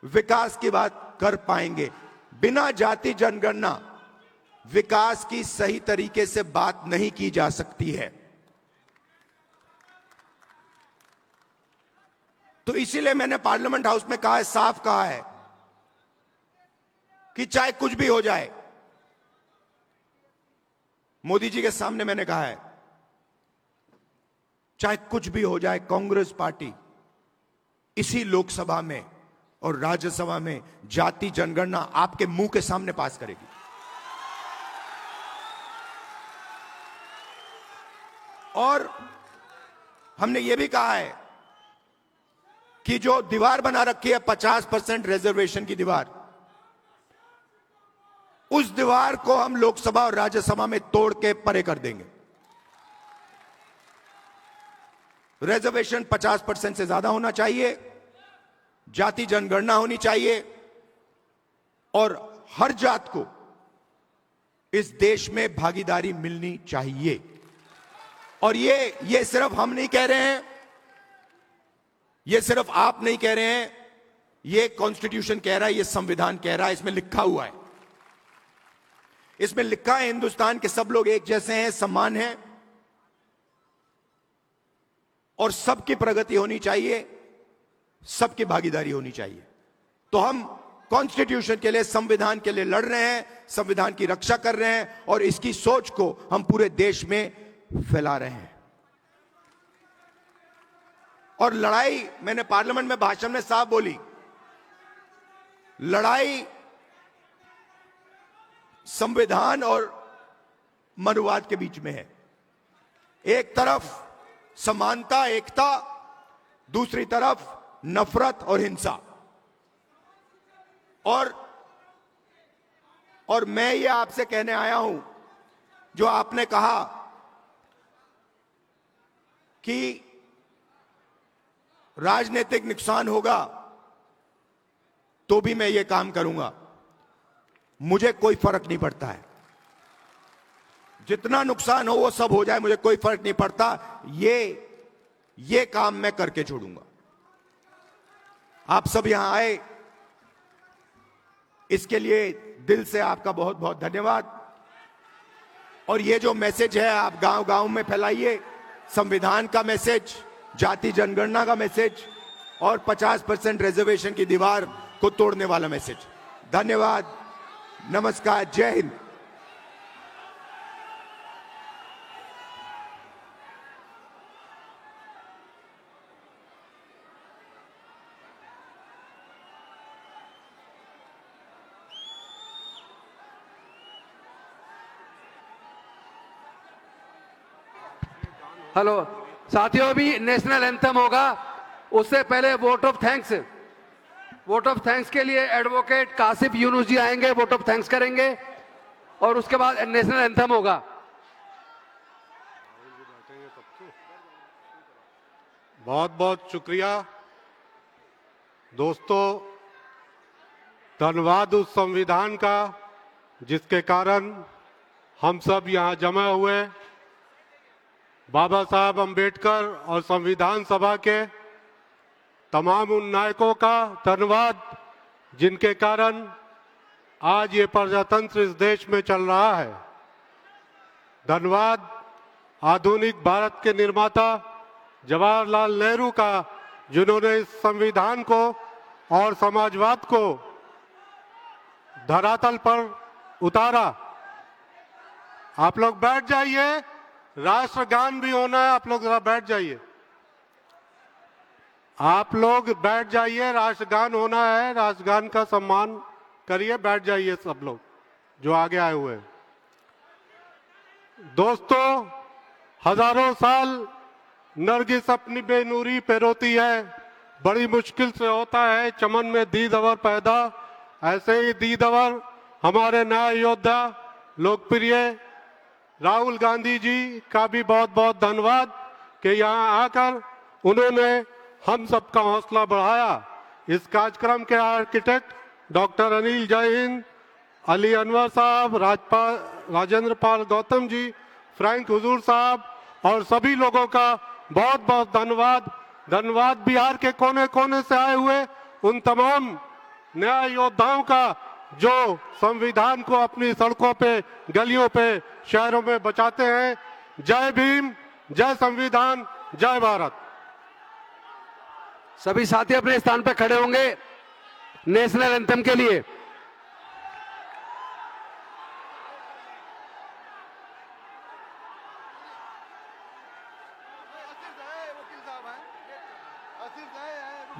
विकास की बात कर पाएंगे। बिना जाति जनगणना विकास की सही तरीके से बात नहीं की जा सकती है। तो इसीलिए मैंने पार्लियामेंट हाउस में कहा है, साफ कहा है कि चाहे कुछ भी हो जाए, मोदी जी के सामने मैंने कहा है, चाहे कुछ भी हो जाए, कांग्रेस पार्टी इसी लोकसभा में और राज्यसभा में जाति जनगणना आपके मुंह के सामने पास करेगी। और हमने यह भी कहा है कि जो दीवार बना रखी है 50% रिजर्वेशन की दीवार, उस दीवार को हम लोकसभा और राज्यसभा में तोड़ के परे कर देंगे। रिजर्वेशन 50% से ज्यादा होना चाहिए, जाति जनगणना होनी चाहिए और हर जात को इस देश में भागीदारी मिलनी चाहिए। और ये सिर्फ हम नहीं कह रहे हैं, ये सिर्फ आप नहीं कह रहे हैं, ये कॉन्स्टिट्यूशन कह रहा है, ये संविधान कह रहा है, इसमें लिखा हुआ है। इसमें लिखा है हिंदुस्तान के सब लोग एक जैसे हैं, समान हैं और सबकी प्रगति होनी चाहिए, सबकी भागीदारी होनी चाहिए। तो हम कॉन्स्टिट्यूशन के लिए, संविधान के लिए लड़ रहे हैं, संविधान की रक्षा कर रहे हैं और इसकी सोच को हम पूरे देश में फैला रहे हैं। और लड़ाई, मैंने पार्लियामेंट में भाषण में साफ बोली, लड़ाई संविधान और मनुवाद के बीच में है। एक तरफ समानता, एकता, दूसरी तरफ नफरत और हिंसा। और मैं ये आपसे कहने आया हूं, जो आपने कहा कि राजनीतिक नुकसान होगा तो भी मैं ये काम करूंगा, मुझे कोई फर्क नहीं पड़ता है। जितना नुकसान हो वो सब हो जाए, मुझे कोई फर्क नहीं पड़ता। ये काम मैं करके छोड़ूंगा। आप सब यहां आए, इसके लिए दिल से आपका बहुत बहुत धन्यवाद। और ये जो मैसेज है आप गांव गांव में फैलाइए, संविधान का मैसेज, जाति जनगणना का मैसेज और 50% रिजर्वेशन की दीवार को तोड़ने वाला मैसेज। धन्यवाद, नमस्कार, जय हिंद। हेलो साथियों, अभी नेशनल एंथम होगा, उससे पहले वोट ऑफ थैंक्स के लिए एडवोकेट कासिफ यूनुस जी आएंगे, वोट ऑफ थैंक्स करेंगे और उसके बाद नेशनल एंथम होगा। बहुत बहुत शुक्रिया दोस्तों, धन्यवाद उस संविधान का जिसके कारण हम सब यहाँ जमा हुए। बाबा साहब अंबेडकर और संविधान सभा के तमाम उन नायकों का धन्यवाद जिनके कारण आज ये प्रजातंत्र इस देश में चल रहा है। धन्यवाद आधुनिक भारत के निर्माता जवाहरलाल नेहरू का, जिन्होंने इस संविधान को और समाजवाद को धरातल पर उतारा। आप लोग बैठ जाइए, राष्ट्रगान भी होना है, आप लोग जरा बैठ जाइए। आप लोग बैठ जाइए, राष्ट्रगान होना है, राष्ट्रगान का सम्मान करिए, बैठ जाइए सब लोग जो आगे आए हुए हैं। दोस्तों, हजारों साल नरगिस अपनी बेनूरी पे रोती है, बड़ी मुश्किल से होता है चमन में दीदवर पैदा। ऐसे ही दीदवर हमारे न्याय योद्धा लोकप्रिय राहुल गांधी जी का भी बहुत बहुत धन्यवाद कि यहाँ आकर उन्होंने हम सबका हौसला बढ़ाया। इस कार्यक्रम के आर्किटेक्ट डॉक्टर अनिल जय हिंद, अली अनवर साहब, राजेंद्र पाल गौतम जी, फ्रैंक हुजूर साहब और सभी लोगों का बहुत बहुत धन्यवाद। धन्यवाद बिहार के कोने कोने से आए हुए उन तमाम न्याय योद्धाओं का जो संविधान को अपनी सड़कों पे, गलियों पे, शहरों में बचाते हैं। जय भीम, जय संविधान, जय भारत। सभी साथी अपने स्थान पर खड़े होंगे नेशनल एंथम के लिए।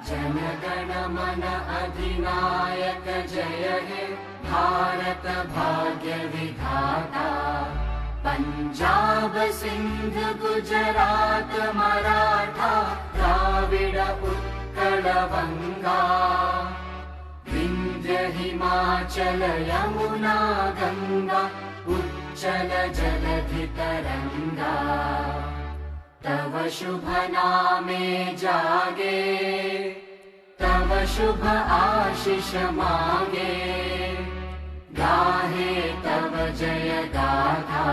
जन गण मन अधिनायक जय हे भारत भाग्य विधाता। पंजाब सिंध गुजरात मराठा द्राविड़ उत्कल बंगा। विंध्य हिमाचल यमुना गंगा उच्चल जलधि तरंगा। तव शुभ नामे जागे, तव शुभ आशीष मांगे। गाहे तव जय गाथा,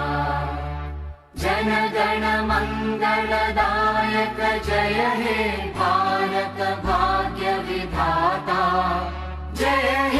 जन गण मंगलदायक जय हे भारत भाग्य विधाता। जय हे